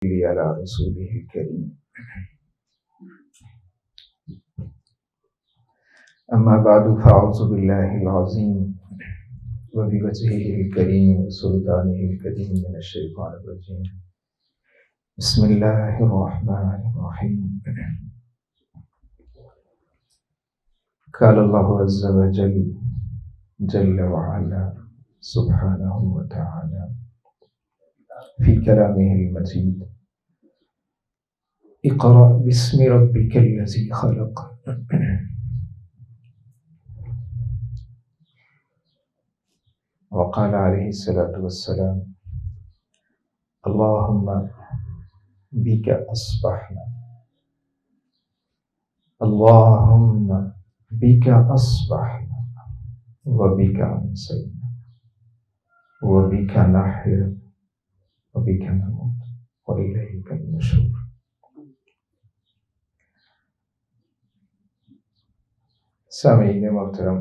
على رسوله الكريم. أما بعد فأعوذ بالله العظيم وبوجهه الكريم وسلطانه القديم من الشيطان الرجيم. بسم الله الرحمن الرحيم. قال الله عز وجل جل وعلا سبحانه وتعالى في كلامه المجيد: اقرأ باسم ربك الذي خلق. وقال عليه الصلاة والسلام: اللهم بك أصبحنا، اللهم بك أصبحنا وبك أمسينا وبك نحيا وبك نموت وإليك النشور. سامعین محترم،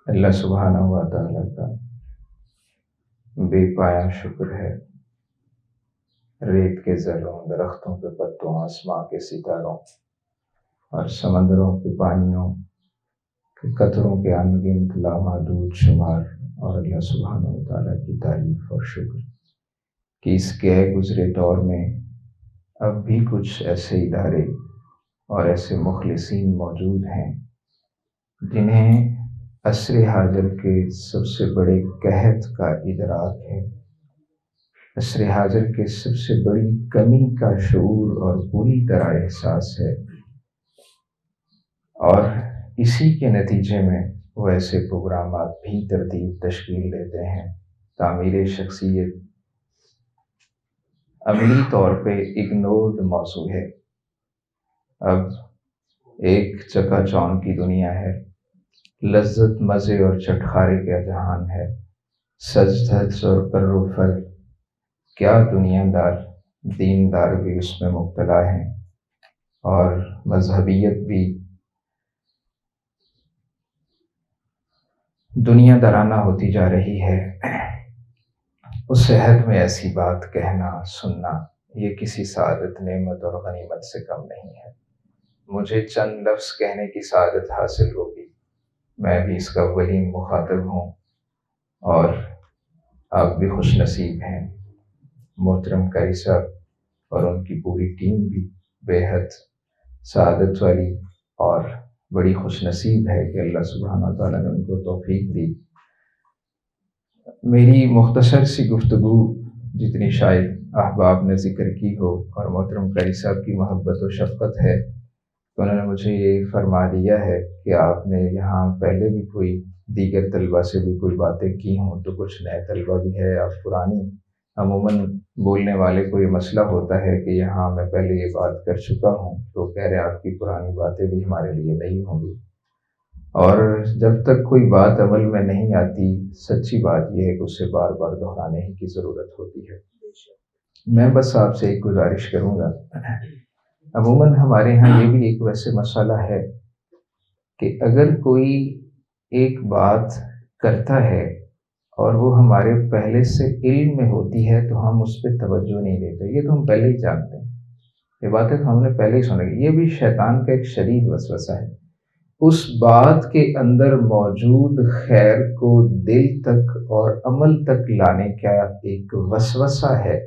اللہ سبحانہ و تعالیٰ کا بے پایہ شکر ہے، ریت کے ذروں، درختوں کے پتوں، آسماں کے ستاروں اور سمندروں کے پانیوں کے قطروں کے انگنت لامحدود شمار، اور اللہ سبحانہ و تعالیٰ کی تعریف اور شکر کہ اس گئے گزرے دور میں اب بھی کچھ ایسے ادارے اور ایسے مخلصین موجود ہیں جنہیں عصر حاضر کے سب سے بڑے قحط کا ادراک ہے، عصر حاضر کے سب سے بڑی کمی کا شعور اور پوری طرح احساس ہے، اور اسی کے نتیجے میں وہ ایسے پروگرامات بھی تشکیل دیتے ہیں۔ تعمیر شخصیت عملی طور پہ اگنورڈ موضوع ہے، اب ایک چکا چوند کی دنیا ہے، لذت مزے اور چٹخارے کا جہان ہے، سج دھج اور پر و فر، کیا دنیا دار دیندار بھی اس میں مبتلا ہیں، اور مذہبیت بھی دنیا درانہ ہوتی جا رہی ہے۔ اس عہد میں ایسی بات کہنا سننا یہ کسی سعادت، نعمت اور غنیمت سے کم نہیں ہے۔ مجھے چند لفظ کہنے کی سعادت حاصل ہوگی، میں بھی اس کا اولین مخاطب ہوں، اور آپ بھی خوش نصیب ہیں۔ محترم قاری صاحب اور ان کی پوری ٹیم بھی بے حد سعادت والی اور بڑی خوش نصیب ہے کہ اللہ سبحانہ وتعالیٰ نے ان کو توفیق دی۔ میری مختصر سی گفتگو جتنی شاید احباب نے ذکر کی ہو، اور محترم قاری صاحب کی محبت و شفقت ہے کہ انہوں نے مجھے یہ فرما دیا ہے کہ آپ نے یہاں پہلے بھی کوئی دیگر طلبہ سے بھی کوئی باتیں کی ہوں، تو کچھ نئے طلبہ بھی ہے، آپ پرانی عموماً بولنے والے کو یہ مسئلہ ہوتا ہے کہ یہاں میں پہلے یہ بات کر چکا ہوں، تو کہہ رہے آپ کی پرانی باتیں بھی ہمارے لیے نہیں ہوں گی، اور جب تک کوئی بات عمل میں نہیں آتی، سچی بات یہ ہے کہ اسے بار بار دہرانے ہی کی ضرورت ہوتی ہے۔ میں بس آپ سے ایک گزارش کروں گا، عموماً ہمارے ہاں یہ بھی ایک ویسے مسئلہ ہے کہ اگر کوئی ایک بات کرتا ہے اور وہ ہمارے پہلے سے علم میں ہوتی ہے تو ہم اس پہ توجہ نہیں دیتے، یہ تو ہم پہلے ہی جانتے ہیں، یہ باتیں تو ہم نے پہلے ہی سنی۔ یہ بھی شیطان کا ایک شدید وسوسہ ہے، اس بات کے اندر موجود خیر کو دل تک اور عمل تک لانے کا ایک وسوسہ ہے۔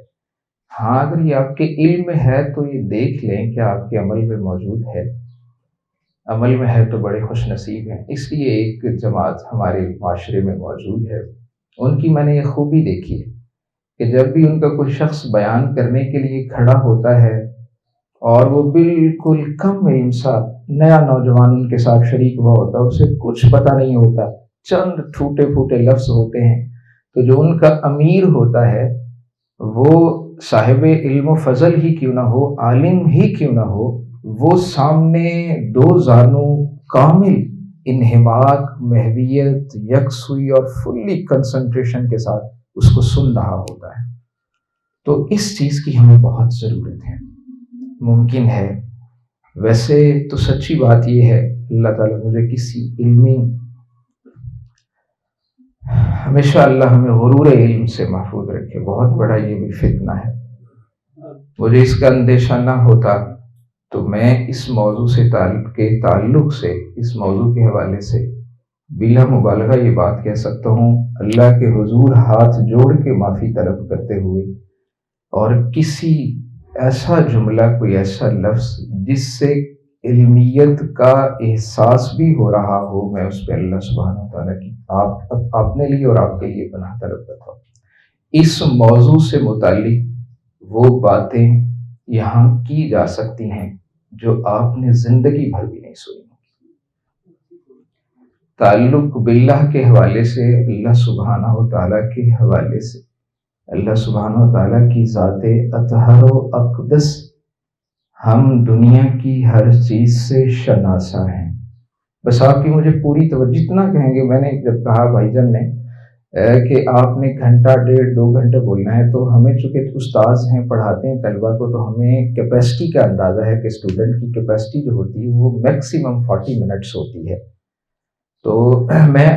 ہاں اگر یہ آپ کے علم میں ہے تو یہ دیکھ لیں کہ آپ کے عمل میں موجود ہے، عمل میں ہے تو بڑے خوش نصیب ہیں۔ اس لیے ایک جماعت ہمارے معاشرے میں موجود ہے، ان کی میں نے یہ خوبی دیکھی ہے کہ جب بھی ان کا کوئی شخص بیان کرنے کے لیے کھڑا ہوتا ہے اور وہ بالکل کم علم سا نیا نوجوان ان کے ساتھ شریک ہوا ہوتا ہے، اسے کچھ پتہ نہیں ہوتا، چند ٹوٹے پھوٹے لفظ ہوتے ہیں، تو جو ان کا امیر ہوتا ہے وہ صاحب علم و فضل ہی کیوں نہ ہو، عالم ہی کیوں نہ ہو، وہ سامنے دو زانو کامل انہماک، محویت، یکسوئی اور فلی کنسنٹریشن کے ساتھ اس کو سن رہا ہوتا ہے۔ تو اس چیز کی ہمیں بہت ضرورت ہے۔ ممکن ہے، ویسے تو سچی بات یہ ہے، اللہ تعالیٰ مجھے کسی علمی ہمیشہ اللہ ہمیں غرور علم سے محفوظ رکھے. بہت بڑا یہ بھی فتنہ ہے. مجھے اس کا اندیشہ نہ ہوتا تو میں اس موضوع سے تعلق سے اس موضوع کے حوالے سے بلا مبالغہ یہ بات کہہ سکتا ہوں، اللہ کے حضور ہاتھ جوڑ کے معافی طلب کرتے ہوئے، اور کسی ایسا جملہ، کوئی ایسا لفظ جس سے علمیت کا احساس بھی ہو رہا ہو، میں اس پہ اللہ سبحانہ و تعالیٰ کی اپنے لیے اور آپ کے لیے پناہ طلب کرتا ہوں. اس موضوع سے متعلق وہ باتیں یہاں کی جا سکتی ہیں جو آپ نے زندگی بھر بھی نہیں سنی. تعلق باللہ کے حوالے سے، اللہ سبحانہ و تعالیٰ کے حوالے سے، اللہ سبحانہ و تعالیٰ کی ذات اطہر و اقدس ہم دنیا کی ہر چیز سے شناسا ہیں. بس آپ کی مجھے پوری توجہ، جتنا کہیں گے. میں نے جب کہا بھائی جان نے کہ آپ نے گھنٹہ ڈیڑھ 2 گھنٹے بولنا ہے، تو ہمیں چونکہ استاذ ہیں، پڑھاتے ہیں طلبہ کو، تو ہمیں کیپیسٹی کا اندازہ ہے کہ اسٹوڈنٹ کی کیپیسٹی جو ہوتی ہے وہ میکسیمم 40 منٹس ہوتی ہے. تو میں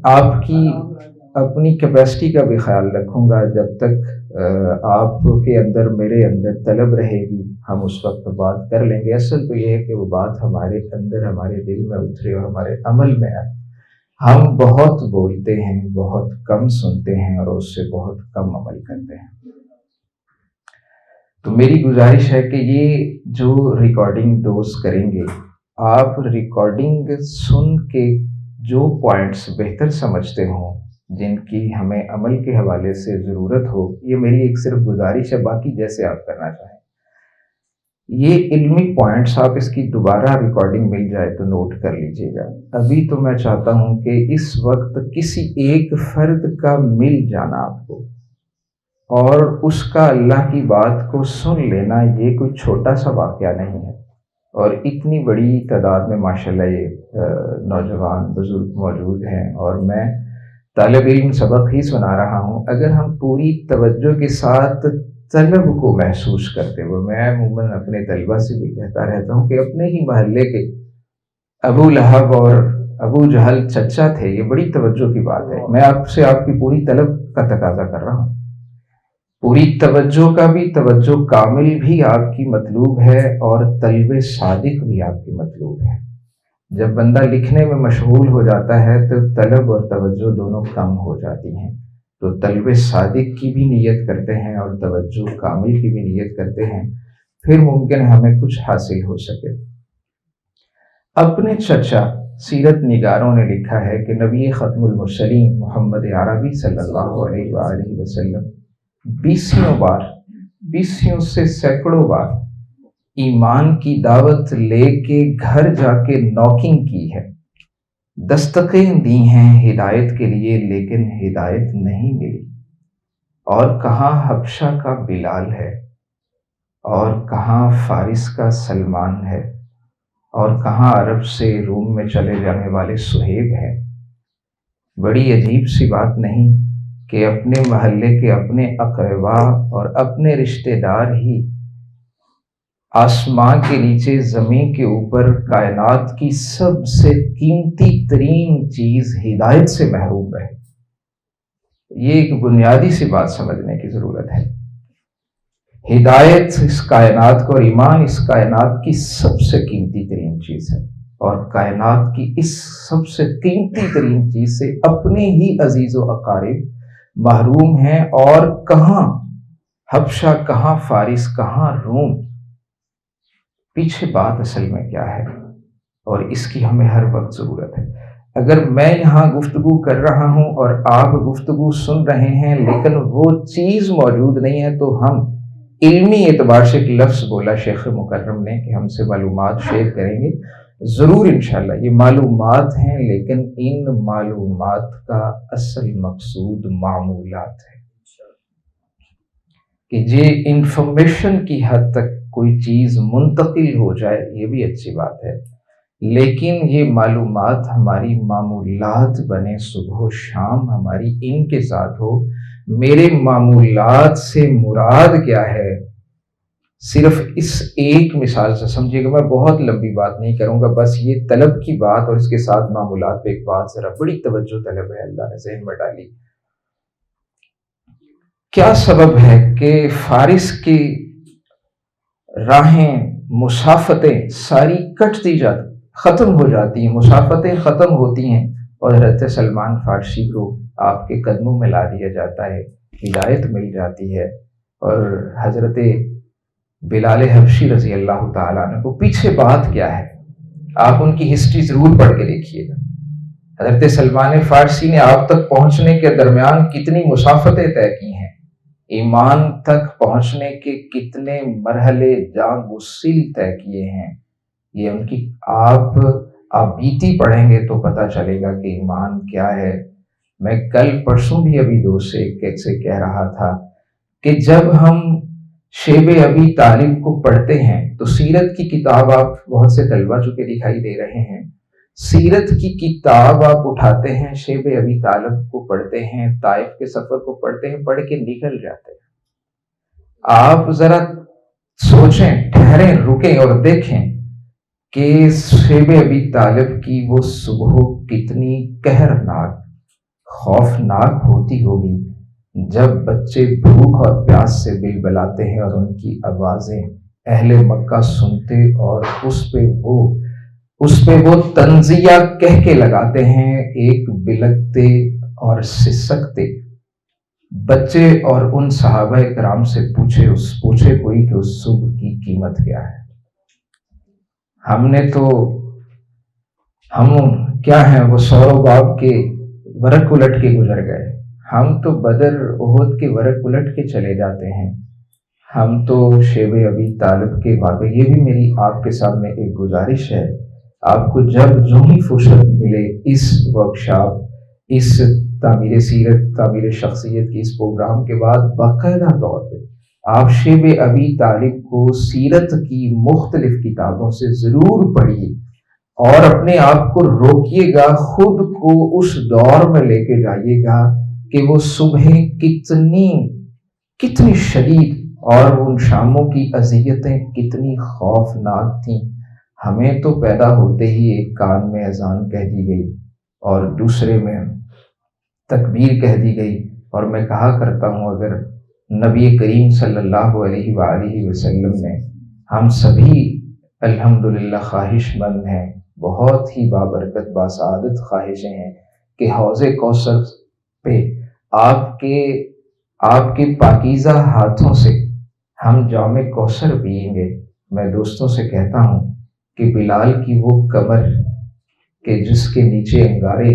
آپ کی اپنی کیپیسٹی کا بھی خیال رکھوں گا. جب تک آپ کے اندر میرے اندر طلب رہے گی ہم اس وقت بات کر لیں گے. اصل تو یہ ہے کہ وہ بات ہمارے اندر، ہمارے دل میں اترے اور ہمارے عمل میں آئے. ہم بہت بولتے ہیں، بہت کم سنتے ہیں اور اس سے بہت کم عمل کرتے ہیں. تو میری گزارش ہے کہ یہ جو ریکارڈنگ ڈوز کریں گے، آپ ریکارڈنگ سن کے جو پوائنٹس بہتر سمجھتے ہوں، جن کی ہمیں عمل کے حوالے سے ضرورت ہو، یہ میری ایک صرف گزارش ہے. باقی جیسے آپ کرنا چاہیں. یہ علمی پوائنٹس آپ اس کی دوبارہ ریکارڈنگ مل جائے تو نوٹ کر لیجئے گا. ابھی تو میں چاہتا ہوں کہ اس وقت کسی ایک فرد کا مل جانا آپ کو اور اس کا اللہ کی بات کو سن لینا، یہ کوئی چھوٹا سا واقعہ نہیں ہے. اور اتنی بڑی تعداد میں ماشاءاللہ یہ نوجوان بزرگ موجود ہیں اور میں طالب علم سبق ہی سنا رہا ہوں. اگر ہم پوری توجہ کے ساتھ طلب کو محسوس کرتے ہوئے، میں عموماً اپنے طلبہ سے بھی کہتا رہتا ہوں کہ اپنے ہی محلے کے ابو لہب اور ابو جہل چچا تھے. یہ بڑی توجہ کی بات ہے. میں آپ سے آپ کی پوری طلب کا تقاضا کر رہا ہوں. پوری توجہ کا بھی، توجہ کامل بھی آپ کی مطلوب ہے اور طلب صادق بھی آپ کی مطلوب ہے. جب بندہ لکھنے میں مشغول ہو جاتا ہے تو طلب اور توجہ دونوں کم ہو جاتی ہیں. تو طلب صادق کی بھی نیت کرتے ہیں اور توجہ کامل کی بھی نیت کرتے ہیں، پھر ممکن ہمیں کچھ حاصل ہو سکے. اپنے چچا سیرت نگاروں نے لکھا ہے کہ نبی ختم المرسلین محمد عربی صلی اللہ علیہ وآلہ وسلم 20 سے سینکڑوں بار ایمان کی دعوت لے کے گھر جا کے نوکنگ کی ہے، دستکیں دی ہیں ہدایت کے لیے، لیکن ہدایت نہیں ملی. اور کہاں حبشہ کا بلال ہے، اور کہاں فارس کا سلمان ہے، اور کہاں عرب سے روم میں چلے جانے والے صہیب ہیں. بڑی عجیب سی بات نہیں کہ اپنے محلے کے اپنے اقربا اور اپنے رشتہ دار ہی آسمان کے نیچے، زمین کے اوپر، کائنات کی سب سے قیمتی ترین چیز ہدایت سے محروم رہے. یہ ایک بنیادی سی بات سمجھنے کی ضرورت ہے. ہدایت اس کائنات کو، اور ایمان اس کائنات کی سب سے قیمتی ترین چیز ہے، اور کائنات کی اس سب سے قیمتی ترین چیز سے اپنے ہی عزیز و اقارب محروم ہیں. اور کہاں حبشہ، کہاں فارس، کہاں روم. پیچھے بات اصل میں کیا ہے، اور اس کی ہمیں ہر وقت ضرورت ہے. اگر میں یہاں گفتگو کر رہا ہوں اور آپ گفتگو سن رہے ہیں لیکن وہ چیز موجود نہیں ہے، تو ہم علمی اعتبار سے ایک لفظ بولا شیخ مکرم نے کہ ہم سے معلومات شیئر کریں گے. ضرور انشاءاللہ یہ معلومات ہیں، لیکن ان معلومات کا اصل مقصود معمولات ہے کہ یہ انفارمیشن کی حد تک کوئی چیز منتقل ہو جائے، یہ بھی اچھی بات ہے، لیکن یہ معلومات ہماری معمولات بنے، صبح و شام ہماری ان کے ساتھ ہو. میرے معمولات سے مراد کیا ہے؟ صرف اس ایک مثال سے سمجھیے گا، میں بہت لمبی بات نہیں کروں گا، بس یہ طلب کی بات اور اس کے ساتھ معمولات پہ ایک بات ذرا بڑی توجہ طلب ہے، اللہ نے ذہن میں ڈالی۔ کیا سبب ہے کہ فارس کی راہیں، مسافتیں ساری کٹ دی جاتی، ختم ہو جاتی ہیں، مسافتیں ختم ہوتی ہیں، اور حضرت سلمان فارسی کو آپ کے قدموں میں لا دیا جاتا ہے، ہدایت مل جاتی ہے۔ اور حضرت بلال حبشی رضی اللہ تعالیٰ عنہ کو پیچھے بات کیا ہے، آپ ان کی ہسٹری ضرور پڑھ کے دیکھیے گا۔ حضرت سلمان فارسی نے آپ تک پہنچنے کے درمیان کتنی مسافتیں طے کی ہیں، ایمان تک پہنچنے کے کتنے مرحلے جان گسیل طے کیے ہیں، یہ ان کی آپ بیتی پڑھیں گے تو پتہ چلے گا کہ ایمان کیا ہے۔ میں کل پرسوں بھی ابھی دوست سے کہہ رہا تھا کہ جب ہم شیب ابی طالب کو پڑھتے ہیں تو سیرت کی کتاب، آپ بہت سے طلبہ چکے دکھائی دے رہے ہیں، سیرت کی کتاب آپ اٹھاتے ہیں، شیب ابی طالب کو پڑھتے ہیں، طائف کے سفر کو پڑھتے ہیں، پڑھ کے نکل جاتے ہیں۔ آپ ذرا سوچیں، ٹھہریں، رکیں اور دیکھیں کہ شیب ابی طالب کی وہ صبح کتنی قہرناک، خوفناک ہوتی ہوگی، جب بچے بھوک اور پیاس سے بلبلاتے ہیں اور ان کی آوازیں اہل مکہ سنتے اور اس پہ وہ تنزیہ کہہ کے لگاتے ہیں، ایک بلکتے اور سسکتے بچے، اور ان صحابہ کرام سے پوچھے کوئی کہ اس صبح کی قیمت کیا ہے۔ ہم کیا ہیں، وہ سورو باب کے ورق الٹ کے گزر گئے، ہم تو بدر احد کے ورق الٹ کے چلے جاتے ہیں، ہم تو شیب ابی طالب کے واقعے۔ یہ بھی میری آپ کے سامنے ایک گزارش ہے، آپ کو جب جو ہی فرصت ملے اس ورکشاپ، اس تعمیر سیرت، تعمیر شخصیت کی اس پروگرام کے بعد باقاعدہ طور پہ آپ شیب ابی طالب کو سیرت کی مختلف کتابوں سے ضرور پڑھیے، اور اپنے آپ کو روکیے گا، خود کو اس دور میں لے کے جائیے گا کہ وہ صبحیں کتنی شدید اور ان شاموں کی اذیتیں کتنی خوفناک تھیں۔ ہمیں تو پیدا ہوتے ہی ایک کان میں اذان کہہ دی گئی اور دوسرے میں تکبیر کہہ دی گئی، اور میں کہا کرتا ہوں اگر نبی کریم صلی اللہ علیہ وآلہ وسلم نے، ہم سبھی الحمدللہ خواہش مند ہیں، بہت ہی بابرکت باسعادت خواہشیں ہیں کہ حوض کوثر پہ آپ کے پاکیزہ ہاتھوں سے ہم جام کوثر پئیں گے۔ میں دوستوں سے کہتا ہوں کہ بلال کی وہ کمر کہ جس کے نیچے انگارے،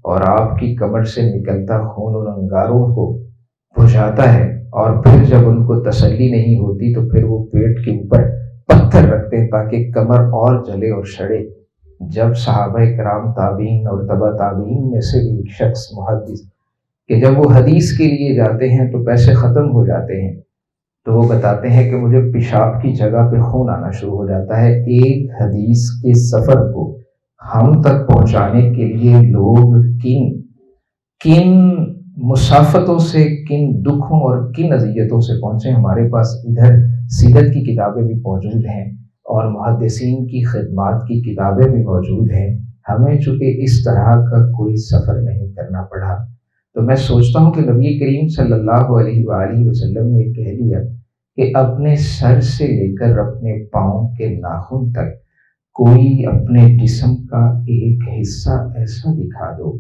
اور آپ کی کمر سے نکلتا خون ان انگاروں کو بجھاتا ہے، اور پھر جب ان کو تسلی نہیں ہوتی تو پھر وہ پیٹ کے اوپر پتھر رکھتے ہیں تاکہ کمر اور جلے اور سڑے۔ جب صحابہ کرام، تابعین اور تبع تابعین میں سے بھی ایک شخص محدث کہ جب وہ حدیث کے لیے جاتے ہیں تو پیسے ختم ہو جاتے ہیں، تو وہ بتاتے ہیں کہ مجھے پیشاب کی جگہ پہ خون آنا شروع ہو جاتا ہے۔ ایک حدیث کے سفر کو ہم تک پہنچانے کے لیے لوگ کن مسافتوں سے، کن دکھوں اور کن اذیتوں سے پہنچے۔ ہمارے پاس ادھر سیرت کی کتابیں بھی موجود ہیں اور محدثین کی خدمات کی کتابیں بھی موجود ہیں، ہمیں چونکہ اس طرح کا کوئی سفر نہیں کرنا پڑا۔ تو میں سوچتا ہوں کہ نبی کریم صلی اللہ علیہ وآلہ وسلم نے کہہ دیا کہ اپنے سر سے لے کر اپنے پاؤں کے ناخن تک کوئی اپنے جسم کا ایک حصہ ایسا دکھا دو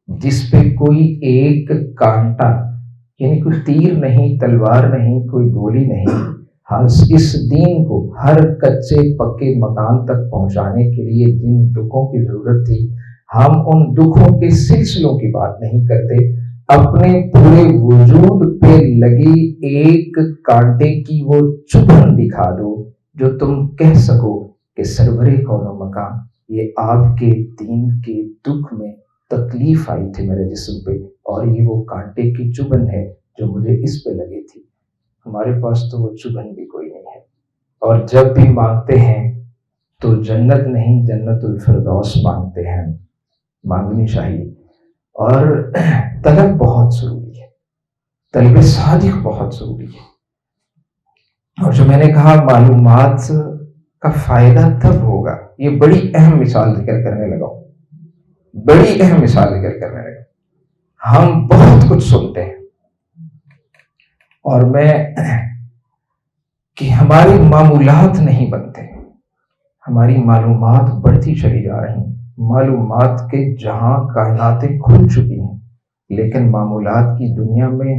جس پہ کوئی ایک کانٹا، یعنی کوئی تیر نہیں، تلوار نہیں، کوئی گولی نہیں، اس دین کو ہر کچے پکے مکان تک پہنچانے کے لیے جن دکھوں کی ضرورت تھی، ہم ان دکھوں کے سلسلوں کی بات نہیں کرتے، اپنے پورے وجود پہ لگی ایک کانٹے کی وہ چبھن دکھا دو جو تم کہہ سکو کہ سرور کون و مکان، یہ آپ کے دین کے دکھ میں تکلیف آئی تھی میرے جسم پہ، اور یہ وہ کانٹے کی چبھن ہے جو مجھے اس پہ لگی تھی۔ ہمارے پاس تو وہ چبھن بھی کوئی نہیں ہے، اور جب بھی مانگتے ہیں تو جنت نہیں، جنت الفردوس مانگتے ہیں، مانگنی چاہیے۔ اور طلب بہت ضروری ہے، طلب صادق بہت ضروری ہے۔ اور جو میں نے کہا معلومات کا فائدہ تب ہوگا، یہ بڑی اہم مثال ذکر کرنے لگا ہوں، بڑی اہم مثال ذکر کرنے لگا۔ ہم بہت کچھ سنتے ہیں اور میں کہ ہماری معمولات نہیں بنتے، ہماری معلومات بڑھتی چلی جا رہی ہیں، معلومات کے جہاں کائناتیں کھل چکی ہیں، لیکن معمولات کی دنیا میں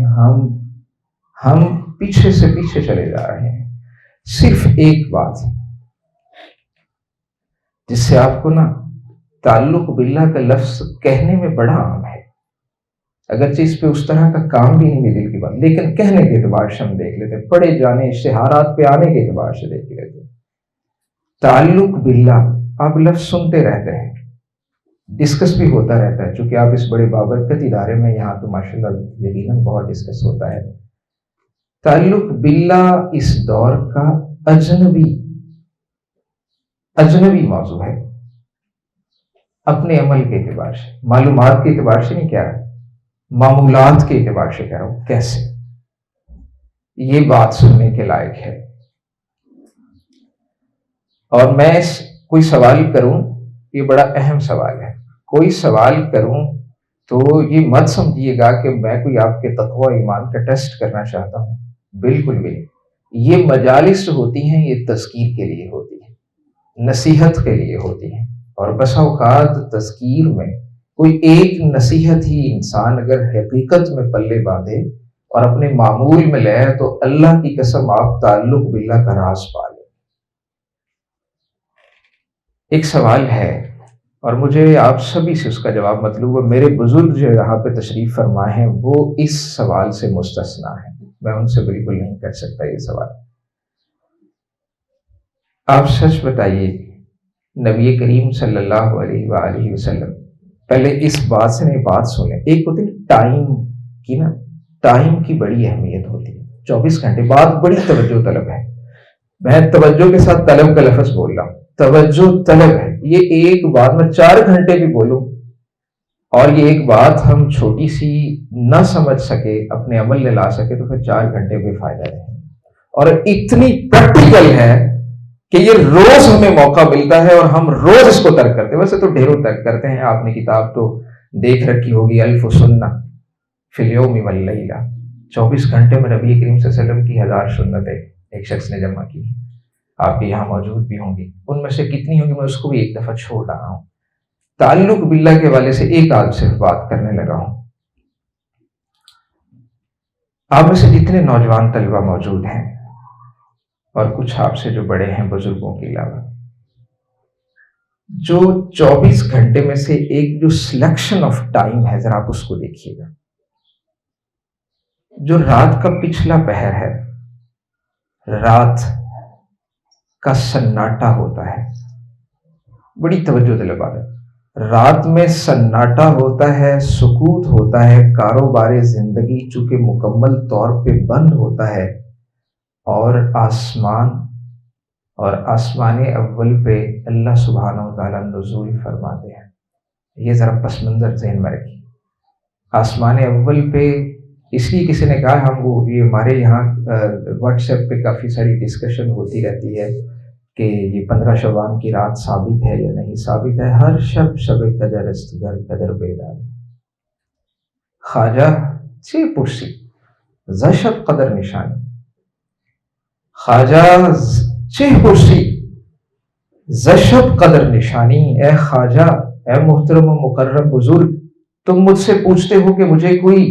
ہم پیچھے سے پیچھے چلے جا رہے ہیں۔ صرف ایک بات جس سے آپ کو نا تعلق باللہ کا لفظ کہنے میں بڑا عام ہے، اگرچہ اس پہ اس طرح کا کام بھی نہیں ہے دل کی بات، لیکن کہنے کے اعتبار سے ہم دیکھ لیتے، پڑھے جانے اشتہارات پہ آنے کے اعتبار سے دیکھ لیتے۔ تعلق باللہ آپ لفظ سنتے رہتے ہیں، ڈسکس بھی ہوتا رہتا ہے، چونکہ آپ اس بڑے بابرکت ادارے میں یہاں تو ماشاءاللہ یقیناً بہت ڈسکس ہوتا ہے۔ تعلق باللہ اس دور کا اجنبی موضوع ہے، اپنے عمل کے اعتبار سے، معلومات کے اعتبار سے نہیں کہہ رہا، معمولات کے اعتبار سے کہہ رہا ہوں۔ کیسے؟ یہ بات سننے کے لائق ہے۔ اور میں کوئی سوال کروں، یہ بڑا اہم سوال ہے، کوئی سوال کروں تو یہ مت سمجھیے گا کہ میں کوئی آپ کے تقوی ایمان کا ٹیسٹ کرنا چاہتا ہوں، بالکل بھی نہیں۔ یہ مجالس ہوتی ہیں، یہ تذکیر کے لیے ہوتی ہیں، نصیحت کے لیے ہوتی ہیں، اور بسا اوقات تذکیر میں کوئی ایک نصیحت ہی انسان اگر حقیقت میں پلے باندھے اور اپنے معمول میں لے تو اللہ کی قسم آپ تعلق باللہ کا راز پا لیں۔ ایک سوال ہے اور مجھے آپ سبھی سے اس کا جواب مطلوب ہے، میرے بزرگ جو یہاں پہ تشریف فرما ہیں وہ اس سوال سے مستثنا ہیں، میں ان سے بالکل نہیں کر سکتا یہ سوال۔ آپ سچ بتائیے، نبی کریم صلی اللہ علیہ وآلہ وسلم، پہلے اس بات سے نہیں بات سنیں، ایک ہوتی ٹائم کی نا، ٹائم کی بڑی اہمیت ہوتی ہے، 24 گھنٹے بعد بڑی توجہ طلب ہے، میں توجہ کے ساتھ طلب کا لفظ بول رہا ہوں، توجہ طلب ہے، یہ ایک بات میں 4 گھنٹے بھی بولوں اور یہ ایک بات ہم چھوٹی سی نہ سمجھ سکے، اپنے عمل میں لا سکے تو پھر 4 گھنٹے بے فائدہ رہے، اور اتنی پریکٹیکل ہے کہ یہ روز ہمیں موقع ملتا ہے اور ہم روز اس کو ترک کرتے ہیں، ویسے تو ڈھیروں ترک کرتے ہیں، آپ نے کتاب تو دیکھ رکھی ہوگی، الف سنہ فی الیوم واللیلہ، 24 گھنٹے میں نبی کریم صلی اللہ علیہ وسلم کی 1000 سنتیں ایک شخص نے جمع کی، آپ کے یہاں موجود بھی ہوں گی، ان میں سے کتنی ہوگی میں اس کو بھی ایک دفعہ چھوڑ رہا ہوں۔ تعلق باللہ کے حوالے سے ایک آدھ صرف بات کرنے لگا ہوں۔ آپ میں سے جتنے نوجوان طلبہ موجود ہیں اور کچھ آپ سے جو بڑے ہیں بزرگوں کے علاوہ، جو 24 گھنٹے میں سے ایک جو سلیکشن آف ٹائم ہے، ذرا آپ اس کو دیکھیے گا، جو رات کا پچھلا پہر ہے، رات کا سناٹا ہوتا ہے، بڑی توجہ طلب بات ہے، رات میں سناٹا ہوتا ہے، سکوت ہوتا ہے، کاروبار زندگی چونکہ مکمل طور پہ بند ہوتا ہے، اور آسمان اول پہ اللہ سبحانہ و تعالیٰ نزول فرماتے ہیں، یہ ذرا پس منظر ذہن میں رکھیے۔ آسمان اول پہ اس لیے کسی نے کہا، ہم وہ یہ ہمارے یہاں واٹس ایپ پہ کافی ساری ڈسکشن ہوتی رہتی ہے کہ یہ 15 شعبان کی رات ثابت ہے یا نہیں ثابت ہے، ہر شب شب قدر است گر قدر بیدار، خواجہ چه پرسی ز شب قدر نشانی، خواجہ چه پرسی ز شب قدر نشانی، اے خواجہ، اے محترم و مکرم بزرگ، تم مجھ سے پوچھتے ہو کہ مجھے کوئی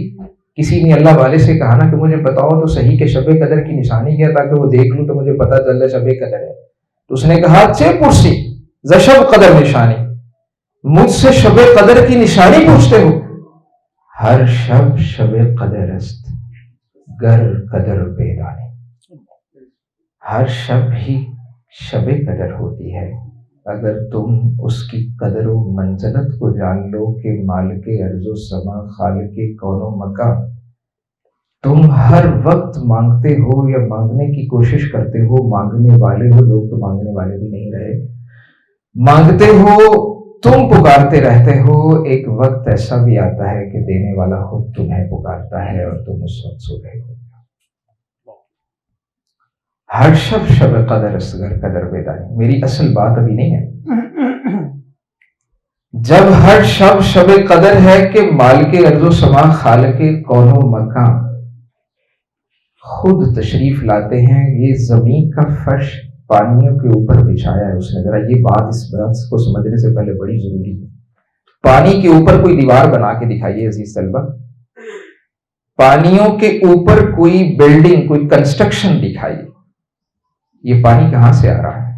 کسی نے اللہ والے سے کہا نا کہ مجھے بتاؤ تو صحیح کہ شب قدر کی نشانی کیا، تاکہ وہ دیکھ لوں تو مجھے پتہ چل جائے شب قدر ہے، تو اس نے کہا چه پرسی ز شب قدر نشانی، مجھ سے شب قدر کی نشانی پوچھتے ہو، ہر شب شب قدر است گر قدر بیدانی، ہر شب ہی شب قدر ہوتی ہے اگر تم اس کی قدر و منزلت کو جان لو کہ مالک ارض و سما، خالق کون و مکان، تم ہر وقت مانگتے ہو یا مانگنے کی کوشش کرتے ہو، مانگنے والے ہو، لوگ تو مانگنے والے بھی نہیں رہے، مانگتے ہو، تم پکارتے رہتے ہو، ایک وقت ایسا بھی آتا ہے کہ دینے والا خود تمہیں پکارتا ہے اور تم اس وقت سو رہے ہو۔ ہر شب قدر اصغر قدر بیداری. میری اصل بات ابھی نہیں ہے. جب ہر شب قدر ہے کہ مالک ارض و سما خالق کون و مکان خود تشریف لاتے ہیں. یہ زمین کا فرش پانیوں کے اوپر بچھایا ہے اس نے. ذرا یہ بات اس بات کو سمجھنے سے پہلے بڑی ضروری ہے. پانی کے اوپر کوئی دیوار بنا کے دکھائیے عزیز طلبہ. پانیوں کے اوپر کوئی بلڈنگ کوئی کنسٹرکشن دکھائیے. یہ پانی کہاں سے آ رہا ہے؟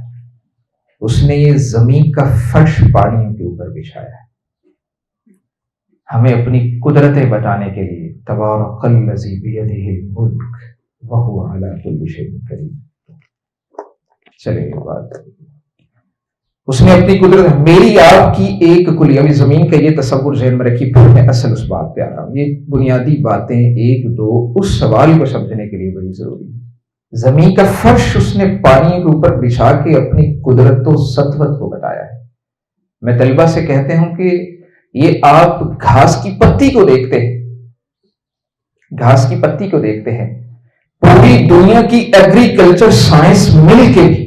اس نے یہ زمین کا فرش پانیوں کے اوپر بچھایا ہے. ہمیں اپنی قدرتیں بتانے کے لیے تبارک الذی بیدہ الملک وہو علی کل شیء قدیر. چلے یہ بات اس نے اپنی قدرت میری آپ کی ایک کلی. ابھی زمین کا یہ تصور ذہن میں رکھی پھر میں اصل اس بات پہ آ رہا ہوں. یہ بنیادی باتیں ایک دو اس سوال کو سمجھنے کے لیے بڑی ضروری ہے. زمین کا فرش اس نے پانی کے اوپر بچھا کے اپنی قدرت و سطوت کو بتایا ہے. میں طلبہ سے کہتے ہوں کہ یہ آپ گھاس کی پتی کو دیکھتے ہیں. گھاس کی پتی کو دیکھتے ہیں. پوری دنیا کی ایگریکلچر سائنس مل کے بھی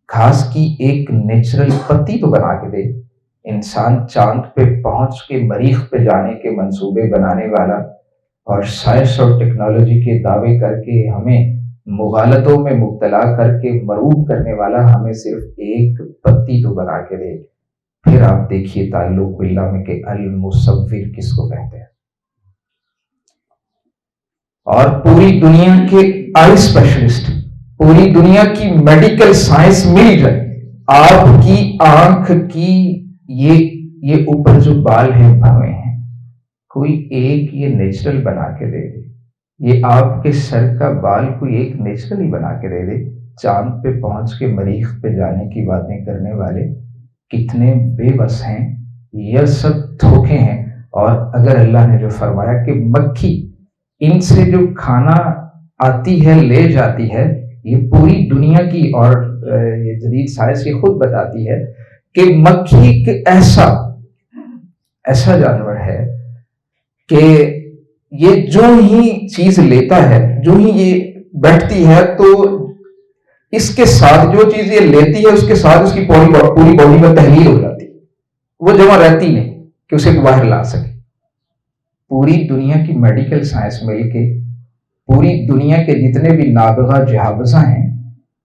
گھاس کی ایک نیچرل پتی تو بنا کے دے. انسان چاند پہ پہنچ کے مریخ پہ جانے کے منصوبے بنانے والا اور سائنس اور ٹیکنالوجی کے دعوے کر کے ہمیں مغالطوں میں مبتلا کر کے مروب کرنے والا ہمیں صرف ایک پتی تو بنا کے دے. پھر آپ دیکھیے تعلق باللہ میں کہ المصور کس کو کہتے ہیں. اور پوری دنیا کے آئی اسپیشلسٹ پوری دنیا کی میڈیکل سائنس مل جائے آپ کی آنکھ کی یہ اوپر جو بال ہیں بھویں ہیں کوئی ایک یہ نیچرل بنا کے دے دے. یہ آپ کے سر کا بال کوئی ایک نیچرل ہی بنا کے دے دے. چاند پہ پہنچ کے مریخ پہ جانے کی باتیں کرنے والے کتنے بے بس ہیں. یہ سب دھوکے ہیں. اور اگر اللہ نے جو فرمایا کہ مکھی ان سے جو کھانا آتی ہے لے جاتی ہے, یہ پوری دنیا کی اور یہ جدید سائنس یہ خود بتاتی ہے کہ مکھی ایک ایسا جانور ہے کہ یہ جو ہی چیز لیتا ہے جو ہی یہ بیٹھتی ہے تو اس کے ساتھ جو چیز یہ لیتی ہے اس کے ساتھ اس کی پوری باڈی میں تحلیل ہو جاتی ہے. وہ جمع رہتی نہیں کہ اسے باہر لا سکے. پوری دنیا کی میڈیکل سائنس مل کے پوری دنیا کے جتنے بھی نابغہ جہابزہ ہیں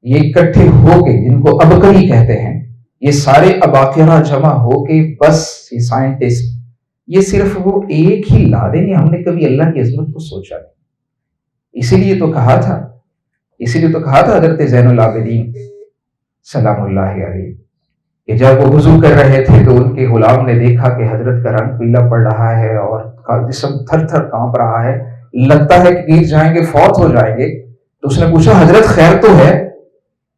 یہ اکٹھے ہو کے جن کو ابکری کہتے ہیں یہ سارے اباقرہ جمع ہو کے بس یہ سائنٹسٹ یہ صرف وہ ایک ہی لا دیں گے. ہم نے کبھی اللہ کی عظمت کو سوچا نہیں. اسی لیے تو کہا تھا حضرت زین العابدین سلام اللہ علیہ کہ جب وہ وضو کر رہے تھے تو ان کے غلام نے دیکھا کہ حضرت کا رنگ پیلا پڑ رہا ہے اور جسم تھر تھر کانپ رہا ہے, لگتا ہے کہ گر جائیں گے, فوت ہو جائیں گے. تو اس نے پوچھا حضرت خیر تو ہے,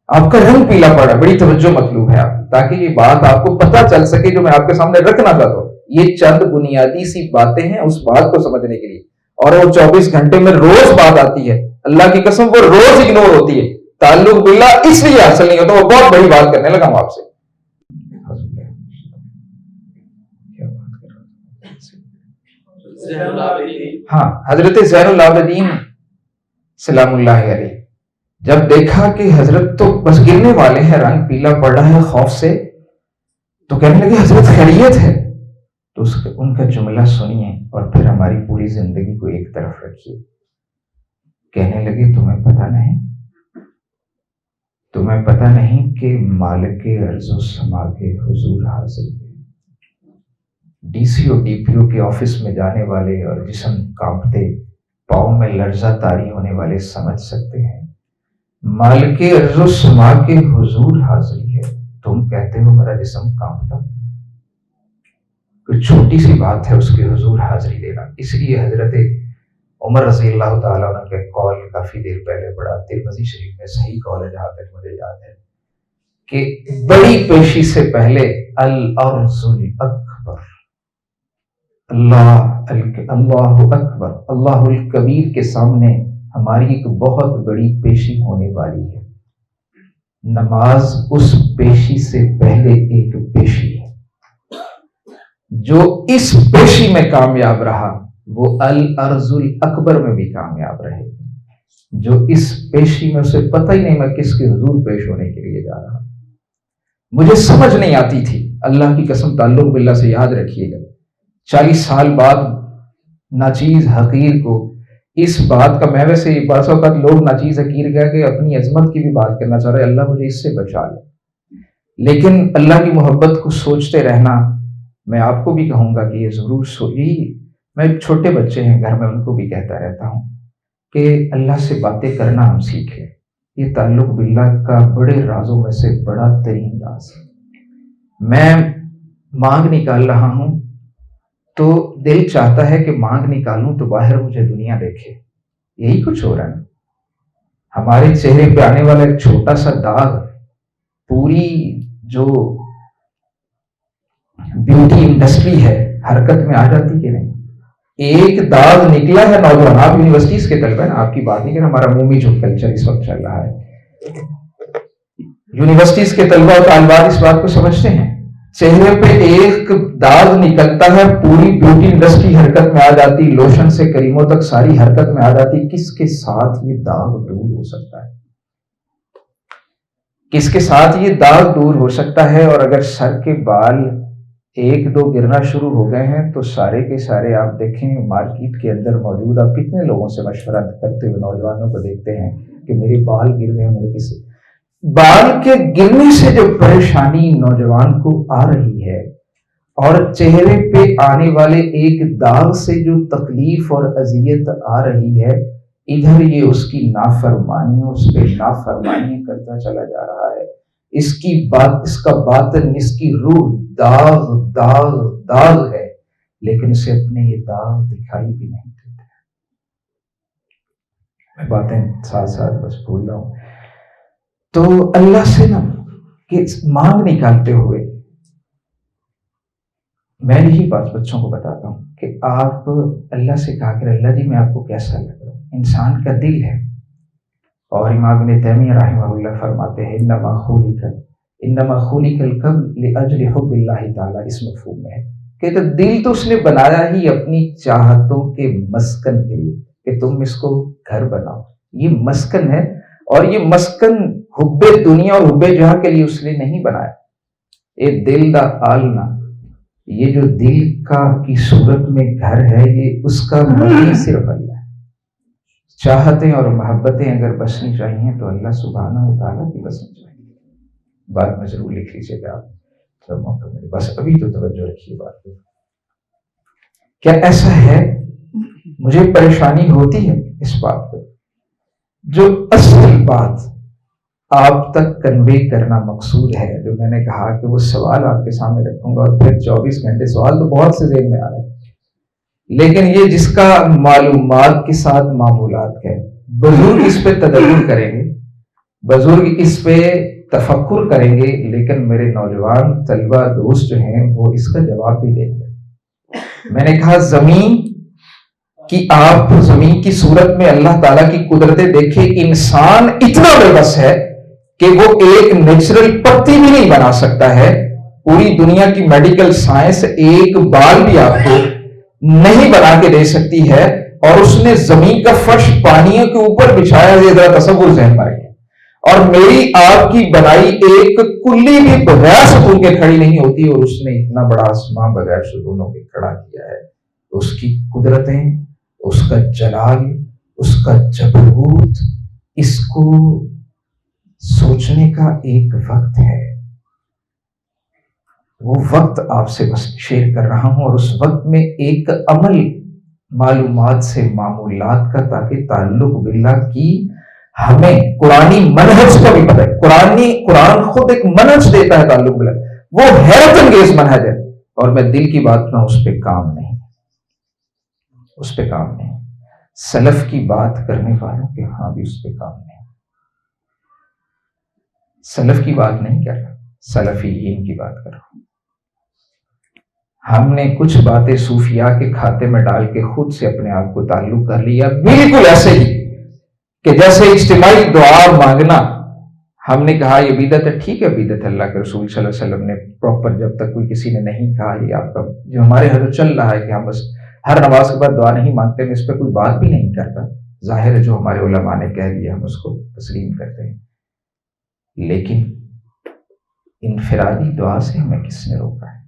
آپ کا رنگ پیلا پڑا, بڑی توجہ مطلوب ہے آپ, تاکہ یہ بات آپ کو پتہ چل سکے جو میں آپ کے سامنے رکھنا چاہتا ہوں. یہ چند بنیادی سی باتیں ہیں اس بات کو سمجھنے کے لیے, اور وہ 24 گھنٹے میں روز بات آتی ہے. اللہ کی قسم وہ روز اگنور ہوتی ہے. تعلق باللہ اس لیے حاصل نہیں ہوتا. وہ بہت بڑی بات کرنے لگا ہوں آپ سے. ہاں, حضرت زین العابدین سلام اللہ علیہ جب دیکھا کہ حضرت تو بس گرنے والے ہیں, رنگ پیلا پڑ رہا ہے خوف سے, تو کہنے لگے حضرت خیریت ہے. تو ان کا جملہ سنیے اور پھر ہماری پوری زندگی کو ایک طرف رکھیے. کہنے لگے تمہیں پتہ نہیں کہ مالک ارض و سما کے حضور حاضر ہے. D C O D P او کے آفس میں جانے والے اور جسم کانپتے پاؤں میں لرزہ طاری ہونے والے سمجھ سکتے ہیں مالک ارض و سما کے حضور حاضری ہے. تم کہتے ہو میرا جسم کانپتا. کوئی چھوٹی سی بات ہے اس کے حضور حاضری دینا. اس لیے حضرت عمر رضی اللہ تعالیٰ عنہ کے قول کافی دیر پہلے پڑھا, ترمذی شریف میں صحیح قول ہے جہاں تک مجھے یاد ہے, کہ بڑی پیشی سے پہلے الارض الاکبر, اللہ اکبر, اللہ الکبیر کے سامنے ہماری ایک بہت بڑی پیشی ہونے والی ہے. نماز اس پیشی سے پہلے ایک پیشی ہے. جو اس پیشی میں کامیاب رہا وہ الارض الاکبر میں بھی کامیاب رہے. جو اس پیشی میں اسے پتہ ہی نہیں میں کس کے حضور پیش ہونے کے لیے جا رہا ہوں. مجھے سمجھ نہیں آتی تھی. اللہ کی قسم تعلق باللہ سے یاد رکھیے گا، 40 سال بعد ناچیز حقیر کو اس بات کا، میں ویسے بعض اوقات لوگ ناچیز حقیر کہہ کے اپنی عظمت کی بھی بات کرنا چاہ رہے، اللہ مجھے اس سے بچا لے، لیکن اللہ کی محبت کو سوچتے رہنا. میں آپ کو بھی کہوں گا کہ یہ ضرور یہی میں چھوٹے بچے ہیں گھر میں ان کو بھی کہتا رہتا ہوں کہ اللہ سے باتیں کرنا ہم سیکھیں. یہ تعلق باللہ کا بڑے رازوں میں سے بڑا ترین راز ہے. میں مانگ نکال رہا ہوں تو دل چاہتا ہے کہ مانگ نکالوں تو باہر مجھے دنیا دیکھے. یہی کچھ ہو رہا ہے. ہمارے چہرے پہ آنے والا ایک چھوٹا سا داغ پوری جو بیوٹی انڈسٹری ہے حرکت میں آ جاتی کہ نہیں. ایک داغ نکلا ہے نوجوان، آپ یونیورسٹیز کے طلبہ ہیں، آپ کی بات نہیں کہ ہمارا عمومی جو کلچر اس وقت چل رہا ہے، یونیورسٹیز کے طلبہ اور طالبات اس بات کو سمجھتے ہیں. چہرے پہ ایک داغ نکلتا ہے، پوری بیوٹی انڈسٹری حرکت میں آ جاتی، لوشن سے کریموں تک ساری حرکت میں آ جاتی. کس کے ساتھ یہ داغ دور ہو سکتا ہے؟ کس کے ساتھ یہ داغ دور ہو سکتا ہے؟ اور اگر سر کے بال ایک دو گرنا شروع ہو گئے ہیں تو سارے کے سارے آپ دیکھیں مارکیٹ کے اندر موجود، آپ کتنے لوگوں سے مشورہ کرتے ہوئے نوجوانوں کو دیکھتے ہیں کہ میرے بال گر رہے ہیں. میرے کسی بال کے گرنے سے جو پریشانی نوجوان کو آ رہی ہے اور چہرے پہ آنے والے ایک داغ سے جو تکلیف اور اذیت آ رہی ہے، ادھر یہ اس کی نافرمانیوں اس پہ نافرمانی کرتا چلا جا رہا ہے. اس کی بات، اس کا باطن، اس کی روح داغ داغ داغ ہے، لیکن اسے اپنے یہ داغ دکھائی بھی نہیں دیتے. میں باتیں ساتھ ساتھ بس بول رہا ہوں. تو اللہ سے نا کہ مانگ نکالتے ہوئے میں یہی بات بچوں کو بتاتا ہوں کہ آپ اللہ سے کہا کہ اللہ جی میں آپ کو کیسا لگ رہا ہوں. انسان کا دل ہے، اور امام ابن تیمیہ رحمہ اللہ فرماتے ہیں انما خلق القلب لاجل حب اللہ تعالی. اس مفہوم میں ہے کہ تو دل تو اس نے بنایا ہی اپنی چاہتوں کے مسکن کے لیے کہ تم اس کو گھر بناؤ. یہ مسکن ہے، اور یہ مسکن حب دنیا اور حب جہاں کے لیے اس نے نہیں بنایا. یہ دل دا آلنا، یہ جو دل کا کی صورت میں گھر ہے، یہ اس کا مالک صرف اللہ ہے. چاہتیں اور محبتیں اگر بسنی چاہیے تو اللہ سبحانہ و تعالیٰ کی بسنی چاہیے. بات میں ضرور لکھ لیجیے گا آپ جب موقع ملے. بس ابھی تو توجہ رکھیے بات پہ. کیا ایسا ہے؟ مجھے پریشانی ہوتی ہے اس بات پہ. جو اصل بات آپ تک کنوے کرنا مقصود ہے، جو میں نے کہا کہ وہ سوال آپ کے سامنے رکھوں گا، اور پھر 24 گھنٹے سوال تو بہت سے ذہن میں آ رہے ہیں، لیکن یہ جس کا معلومات کے ساتھ معمولات ہے. بزرگ اس پہ تدبر کریں گے، بزرگ اس پہ تفکر کریں گے، لیکن میرے نوجوان طلبہ دوست جو ہیں وہ اس کا جواب بھی دیں گے. میں نے کہا زمین کی، آپ زمین کی صورت میں اللہ تعالیٰ کی قدرتیں دیکھیں. انسان اتنا بے بس ہے کہ وہ ایک نیچرل پتی بھی نہیں بنا سکتا ہے. پوری دنیا کی میڈیکل سائنس ایک بال بھی آپ کو نہیں بنا کے دے سکتی ہے، اور اس نے زمین کا فرش پانیوں کے اوپر بچھایا ہے. ذرا تصور ذہن میں رکھیں. اور میری آپ کی بنائی ایک کلی بھی بغیر ستون کے کھڑی نہیں ہوتی، اور اس نے اتنا بڑا آسمان بغیر ستونوں کے کھڑا کیا ہے. اس کی قدرتیں، اس کا جلال، اس کا جبروت، اس کو سوچنے کا ایک وقت ہے. وہ وقت آپ سے بس شیئر کر رہا ہوں، اور اس وقت میں ایک عمل معلومات سے معمولات کا، تاکہ تعلق باللہ کی ہمیں قرآنی منہج کا بھی پتہ ہے. قرآن خود ایک منہج دیتا ہے تعلق باللہ، وہ حیرت انگیز منہج ہے. اور میں دل کی بات نہ، اس پہ کام نہیں، اس پہ کام نہیں. سلف کی بات کرنے والوں کے ہاں بھی اس پہ کام نہیں. سلف کی بات نہیں کر رہا، سلفیین کی بات کر رہا ہوں. ہم نے کچھ باتیں صوفیاء کے کھاتے میں ڈال کے خود سے اپنے آپ کو تعلق کر لیا، بالکل ایسے ہی کہ جیسے اجتماعی دعا مانگنا. ہم نے کہا یہ بدعت ہے. ٹھیک ہے بدعت ہے، اللہ کے رسول صلی اللہ علیہ وسلم نے پراپر، جب تک کوئی کسی نے نہیں کہا یہ آپ کا جو ہمارے یہاں چل رہا ہے کہ ہم بس ہر نماز کے بعد دعا نہیں مانگتے، میں اس پہ کوئی بات بھی نہیں کرتا. ظاہر ہے جو ہمارے علماء نے کہہ دیا ہم اس کو تسلیم کرتے ہیں، لیکن انفرادی دعا سے ہمیں کس نے روکا ہے؟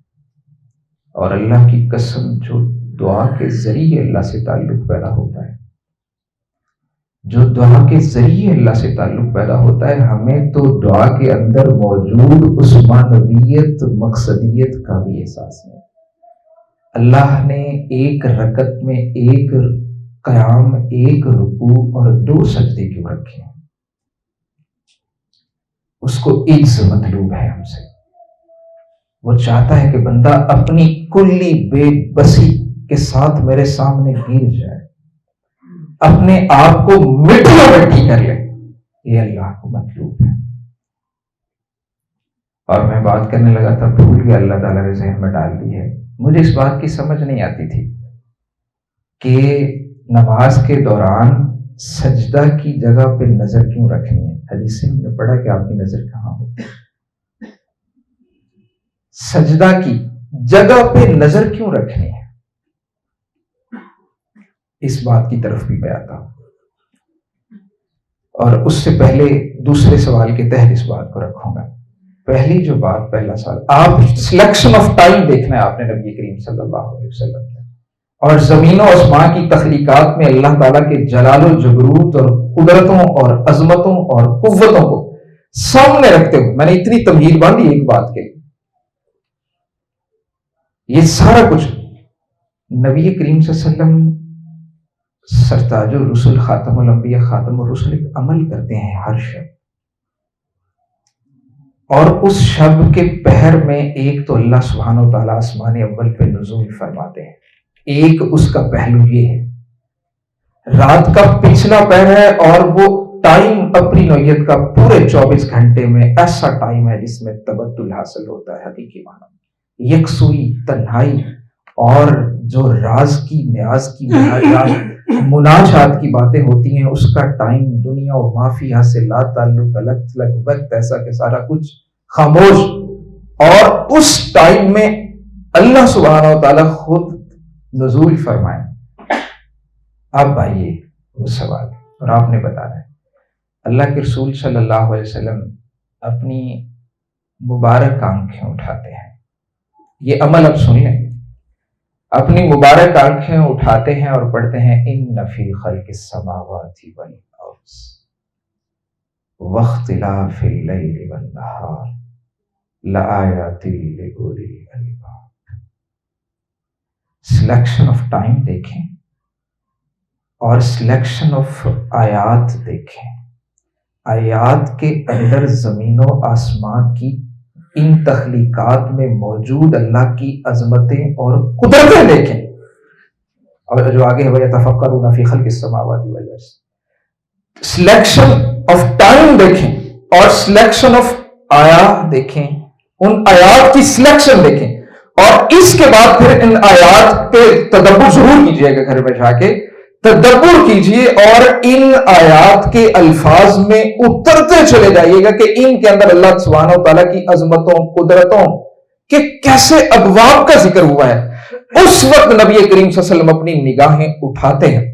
اور اللہ کی قسم جو دعا کے ذریعے اللہ سے تعلق پیدا ہوتا ہے، جو دعا کے ذریعے اللہ سے تعلق پیدا ہوتا ہے، ہمیں تو دعا کے اندر موجود اس معنویت مقصدیت کا بھی احساس نہیں۔ اللہ نے ایک رکعت میں ایک قیام، ایک رکوع اور 2 سجدے کیوں رکھے ہیں؟ اس کو عجز مطلوب ہے ہم سے۔ وہ چاہتا ہے کہ بندہ اپنی کلی بے بسی کے ساتھ میرے سامنے گر جائے، اپنے آپ کو مٹی مٹی کر لے، یہ اللہ کو مطلوب ہے۔ اور میں بات کرنے لگا تھا، بھول گیا، اللہ تعالیٰ نے ذہن میں ڈال دی ہے۔ مجھے اس بات کی سمجھ نہیں آتی تھی کہ نماز کے دوران سجدہ کی جگہ پہ نظر کیوں رکھنی ہے۔ حدیث سے ہم نے پڑھا کہ آپ کی نظر کہاں ہوتی ہے، سجدہ کی جگہ پہ نظر کیوں رکھنی ہے، اس بات کی طرف بھی میں آتا ہوں۔ اور اس سے پہلے دوسرے سوال کے تحت اس بات کو رکھوں گا۔ پہلی جو بات، پہلا سوال، آپ سلیکشن آف ٹائم دیکھنا ہے آپ نے نبی کریم صلی اللہ علیہ وسلم نے، اور زمین و آسمان کی تخلیقات میں اللہ تعالیٰ کے جلال و جبروت اور قدرتوں اور عظمتوں اور قوتوں کو سامنے رکھتے ہوئے میں نے اتنی تمہید باندھی ایک بات کے لیے۔ یہ سارا کچھ نبی کریم صلی اللہ علیہ وسلم سرتاج الرسل، خاتم الانبیاء، خاتم الرسل ایک عمل کرتے ہیں ہر شب، اور اس شب کے پہر میں ایک تو اللہ سبحانہ و تعالیٰ آسمان اول پہ نزول فرماتے ہیں، ایک اس کا پہلو یہ ہے رات کا پچھلا پہر ہے، اور وہ ٹائم اپنی نوعیت کا پورے 24 گھنٹے میں ایسا ٹائم ہے جس میں تبدل حاصل ہوتا ہے حقیقی معنی، یکسوئی، تنہائی، اور جو راز کی نیاز کی مناجات کی باتیں ہوتی ہیں، اس کا ٹائم دنیا و مافیہ سے لا تعلق، الگ تھلگ وقت ایسا کہ سارا کچھ خاموش، اور اس ٹائم میں اللہ سبحانہ و تعالیٰ خود نزول فرمائیں۔ اب آئیے وہ سوال، اور آپ نے بتانا ہے اللہ کے رسول صلی اللہ علیہ وسلم اپنی مبارک آنکھیں اٹھاتے ہیں، یہ عمل اب سن لیں، اپنی مبارک آنکھیں اٹھاتے ہیں اور پڑھتے ہیں ان فی خلق السماوات والارض واختلاف اللیل والنہار لآیات لأولی الالباب۔ سلیکشن آف ٹائم دیکھیں اور سلیکشن آف آیات دیکھیں، آیات کے اندر زمین و آسمان کی ان تخلیقات میں موجود اللہ کی عظمتیں اور قدرتیں دیکھیں، اور جو آگے ہے وَيَتَفَكَّرُونَ فِي خَلْقِ السَّمَاوَاتِ وَالْأَرْضِ۔ سلیکشن آف ٹائم دیکھیں اور سلیکشن آف آیات دیکھیں، ان آیات کی سلیکشن دیکھیں، اور اس کے بعد پھر ان آیات پہ تدبر ضرور کیجئے گا، گھر میں جا کے تدبر کیجئے اور ان آیات کے الفاظ میں اترتے چلے جائیے گا کہ ان کے اندر اللہ سبحانہ و تعالیٰ کی عظمتوں، قدرتوں کے کیسے ابواب کا ذکر ہوا ہے۔ اس وقت نبی کریم صلی اللہ علیہ وسلم اپنی نگاہیں اٹھاتے ہیں،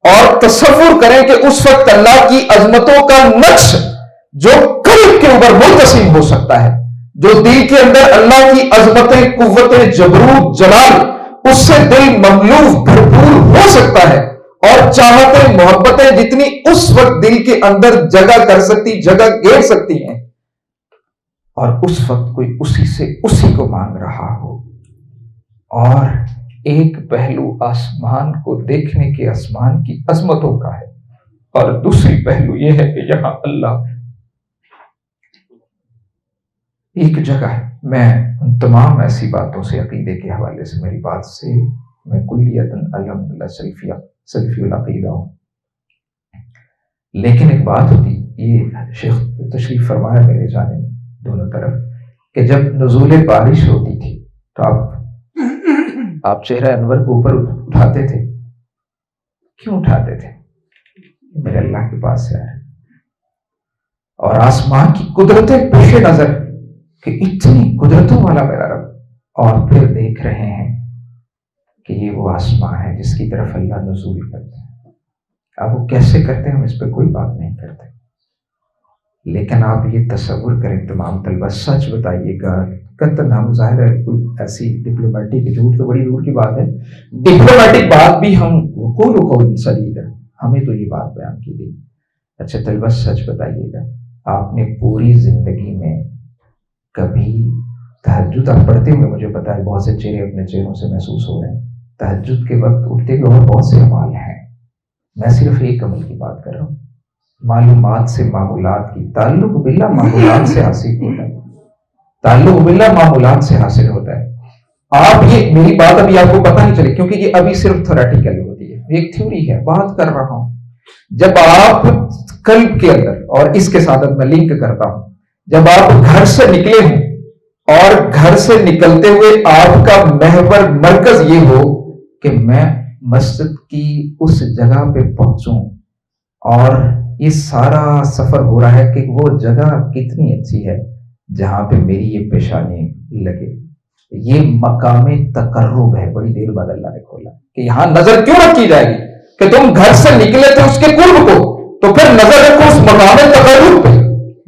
اور تصور کریں کہ اس وقت اللہ کی عظمتوں کا نقش جو قلب کے اوپر منتسم ہو سکتا ہے، جو دل کے اندر اللہ کی عظمتیں، قوتیں، جبروت، جلال، اس سے دل مملوء بھرپور ہو سکتا ہے، اور چاہتیں، محبتیں جتنی اس وقت دل کے اندر جگہ کر سکتی، جگہ گھیر سکتی ہیں، اور اس وقت کوئی اسی سے اسی کو مانگ رہا ہو، اور ایک پہلو آسمان کو دیکھنے کے آسمان کی عظمتوں کا ہے، اور دوسری پہلو یہ ہے کہ یہاں اللہ ایک جگہ ہے۔ میں ان تمام ایسی باتوں سے، عقیدے کے حوالے سے میری بات سے میں کلیتاً الحمدللہ سلفی العقیدہ ہوں، لیکن ایک بات ہوتی، یہ شیخ تشریف فرمایا میرے جانب دونوں طرف، کہ جب نزول بارش ہوتی تھی تو آپ چہرہ انور کو اوپر اٹھاتے تھے، کیوں اٹھاتے تھے؟ میرے اللہ کے پاس سے آئے، اور آسمان کی قدرتیں پیش نظر کہ اتنی قدرتوں والا میرا رب، اور پھر دیکھ رہے ہیں کہ یہ وہ آسمان ہے جس کی طرف اللہ نزول کرتے ہیں۔ اب وہ کیسے کرتے ہیں ہم اس پہ کوئی بات نہیں کرتے، لیکن آپ یہ تصور کریں تمام طلبہ، سچ بتائیے گا، قطعاً ہم ظاہر ہے کوئی ایسی ڈپلومیٹک جھوٹ تو بڑی دور کی بات ہے، ڈپلومیٹک بات بھی ہم قول سدید ہے، ہمیں تو یہ بات بیان کی گئی۔ اچھا طلبہ سچ بتائیے گا، آپ نے پوری زندگی میں کبھی تہجد آپ پڑھتے ہوئے، مجھے پتا ہے بہت سے چہرے اپنے چہروں سے محسوس ہو رہے ہیں، تہجد کے وقت اٹھتے ہوئے اور بہت سے اعمال ہیں، میں صرف ایک عمل کی بات کر رہا ہوں، معلومات سے معمولات کی، تعلق باللہ معمولات سے حاصل ہوتا ہے، تعلق باللہ معمولات سے حاصل ہوتا ہے۔ آپ یہ میری بات ابھی آپ کو پتہ نہیں چلے کیونکہ یہ ابھی صرف تھیوریٹیکل ہوتی ہے، ایک تھیوری ہے، بات کر رہا ہوں۔ جب آپ قلب کے اندر، اور اس کے ساتھ میں لنک کرتا ہوں، جب آپ گھر سے نکلے ہوں اور گھر سے نکلتے ہوئے آپ کا محور مرکز یہ ہو کہ میں مسجد کی اس جگہ پہ پہنچوں، اور یہ سارا سفر ہو رہا ہے کہ وہ جگہ کتنی اچھی ہے جہاں پہ میری یہ پیشانی لگے، یہ مقام تقرب ہے۔ بڑی دیر بعد اللہ نے کھولا کہ یہاں نظر کیوں رکھی جائے گی کہ تم گھر سے نکلے تھے اس کے قرب کو، تو پھر نظر رکھو اس مقام تقرب پہ،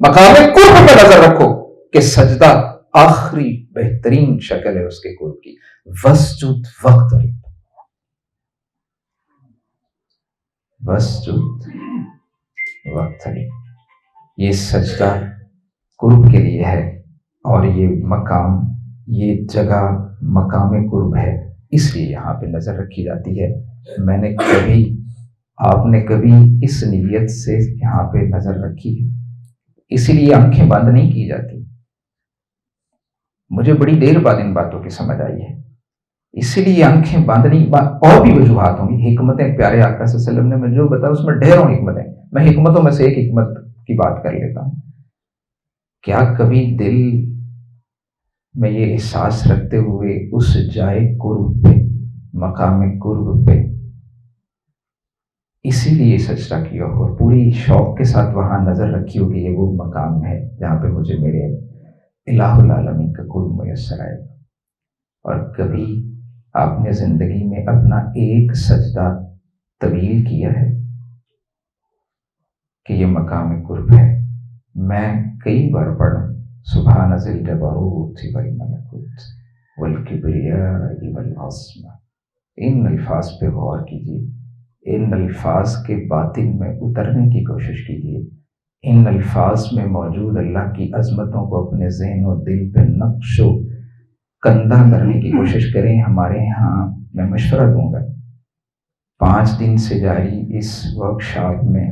مقام قرب پہ نظر رکھو کہ سجدہ آخری بہترین شکل ہے اس کے قرب کی، وسجد وقترب، وسجد وقترب، یہ سجدہ قرب کے لیے ہے، اور یہ مقام، یہ جگہ مقام قرب ہے، اس لیے یہاں پہ نظر رکھی جاتی ہے۔ میں نے کبھی، آپ نے کبھی اس نیت سے یہاں پہ نظر رکھی ہے؟ اسی لیے آنکھیں بند نہیں کی جاتی، مجھے بڑی دیر بعد ان باتوں کی سمجھ آئی ہے، اسی لیے آنکھیں بند نہیں، اور بھی وجوہات ہوں گی، حکمتیں پیارے آقا صلی اللہ علیہ وسلم نے مجھے جو بتایا اس میں ڈھیروں حکمتیں، میں حکمتوں میں سے ایک حکمت کی بات کر لیتا ہوں۔ کیا کبھی دل میں یہ احساس رکھتے ہوئے اس جائے قرب پہ، مقام قرب پہ اسی لیے سجدہ کیا ہو، پوری شوق کے ساتھ وہاں نظر رکھی ہو کہ یہ وہ مقام ہے جہاں پہ مجھے میرے الہ العالمین کا قرب میسر آئے گا، اور کبھی آپ نے زندگی میں اپنا ایک سجدہ طویل کیا ہے کہ یہ مقام قرب ہے؟ میں کئی بار پڑھا سبحان ذی الجبروت والملکوت والکبریاء والعظمہ، ان الفاظ پہ غور کیجیے، ان الفاظ کے باطن میں اترنے کی کوشش کیجیے، ان الفاظ میں موجود اللہ کی عظمتوں کو اپنے ذہن و دل پہ نقش و کندہ کرنے کی کوشش کریں۔ ہمارے ہاں میں مشورہ دوں گا، 5 دن سے جاری اس ورکشاپ میں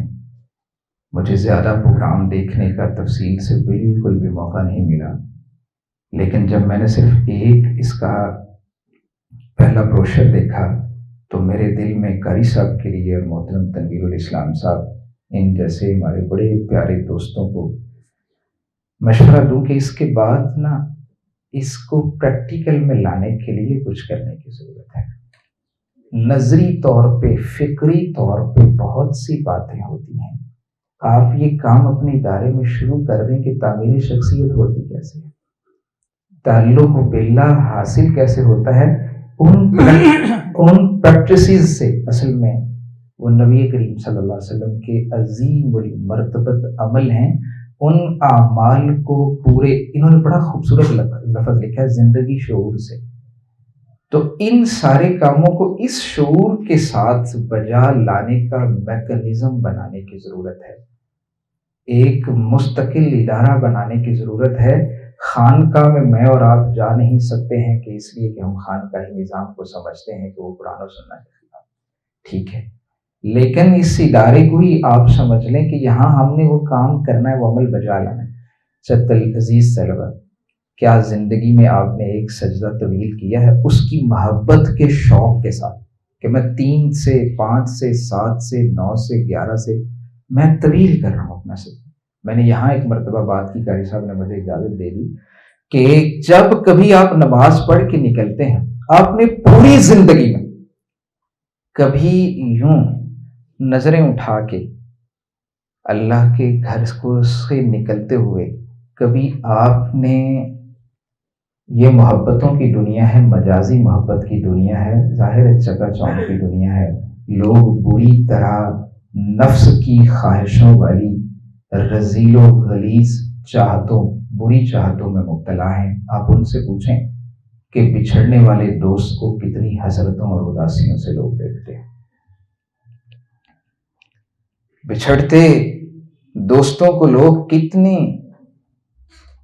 مجھے زیادہ پروگرام دیکھنے کا تفصیل سے بالکل بھی موقع نہیں ملا، لیکن جب میں نے صرف ایک اس کا پہلا بروشر دیکھا تو میرے دل میں قاری صاحب کے لیے، محترم تنویر الاسلام صاحب، ان جیسے ہمارے بڑے پیارے دوستوں کو مشورہ دوں کہ اس کے بعد نا اس کو پریکٹیکل میں لانے کے لیے کچھ کرنے کی ضرورت ہے۔ نظری طور پہ، فکری طور پہ بہت سی باتیں ہوتی ہیں، آپ یہ کام اپنے ادارے میں شروع کر دیں کہ تعمیر شخصیت ہوتی کیسے ہے، تعلق باللہ حاصل کیسے ہوتا ہے، ان پریکٹسز سے۔ اصل میں وہ نبی کریم صلی اللہ علیہ وسلم کے عظیم المرتبت عمل ہیں، ان اعمال کو پورے، انہوں نے بڑا خوبصورت لفظ لکھا ہے، زندگی شعور سے۔ تو ان سارے کاموں کو اس شعور کے ساتھ بجا لانے کا میکانزم بنانے کی ضرورت ہے، ایک مستقل ادارہ بنانے کی ضرورت ہے۔ خانقاہ میں اور آپ جا نہیں سکتے ہیں کہ اس لیے کہ ہم خانقاہی نظام کو سمجھتے ہیں کہ وہ قرآن و سنت کے خلاف، ٹھیک ہے، لیکن اس ادارے کو ہی آپ سمجھ لیں کہ یہاں ہم نے وہ کام کرنا ہے، وہ عمل بجا لانا ہے۔ چت العزیز طلبہ، کیا زندگی میں آپ نے ایک سجدہ طویل کیا ہے اس کی محبت کے شوق کے ساتھ کہ میں 3 سے 5 سے 7 سے 9 سے 11 سے میں طویل کر رہا ہوں اپنا سجدہ؟ میں نے یہاں ایک مرتبہ بات کی، قاری صاحب نے مجھے اجازت دے دی کہ جب کبھی آپ نماز پڑھ کے نکلتے ہیں، آپ نے پوری زندگی میں کبھی یوں نظریں اٹھا کے اللہ کے گھر کو سے نکلتے ہوئے کبھی آپ نے، یہ محبتوں کی دنیا ہے، مجازی محبت کی دنیا ہے، ظاہر چکا چوند کی دنیا ہے، لوگ بری طرح نفس کی خواہشوں والی رذیل و غلیظ چاہتوں، بری چاہتوں میں مبتلا ہیں، آپ ان سے پوچھیں کہ بچھڑنے والے دوست کو کتنی حسرتوں اور اداسیوں سے لوگ دیکھتے ہیں۔ بچھڑتے دوستوں کو لوگ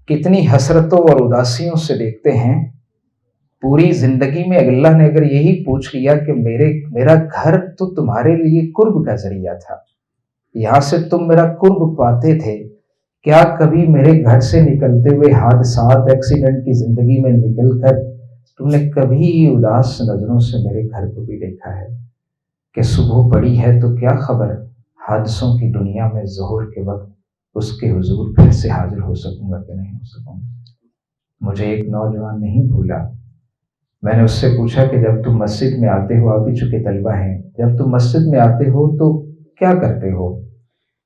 کتنی حسرتوں اور اداسیوں سے دیکھتے ہیں۔ پوری زندگی میں اللہ نے اگر یہی پوچھ لیا کہ میرا گھر تو تمہارے لیے قرب کا ذریعہ تھا، یہاں سے تم میرا قرب پاتے تھے، کیا کبھی میرے گھر سے نکلتے ہوئے حادثات، ایکسیڈنٹ کی زندگی میں نکل کر تم نے کبھی اداس نظروں سے میرے گھر کو بھی دیکھا ہے کہ صبح پڑی ہے تو کیا خبر حادثوں کی دنیا میں ظہر کے وقت اس کے حضور پھر سے حاضر ہو سکوں گا کہ نہیں ہو سکوں گا۔ مجھے ایک نوجوان نہیں بھولا، میں نے اس سے پوچھا کہ جب تم مسجد میں آتے ہو، آپ بھی چونکہ طلبہ ہیں، جب تم مسجد میں آتے ہو تو کیا کرتے ہو؟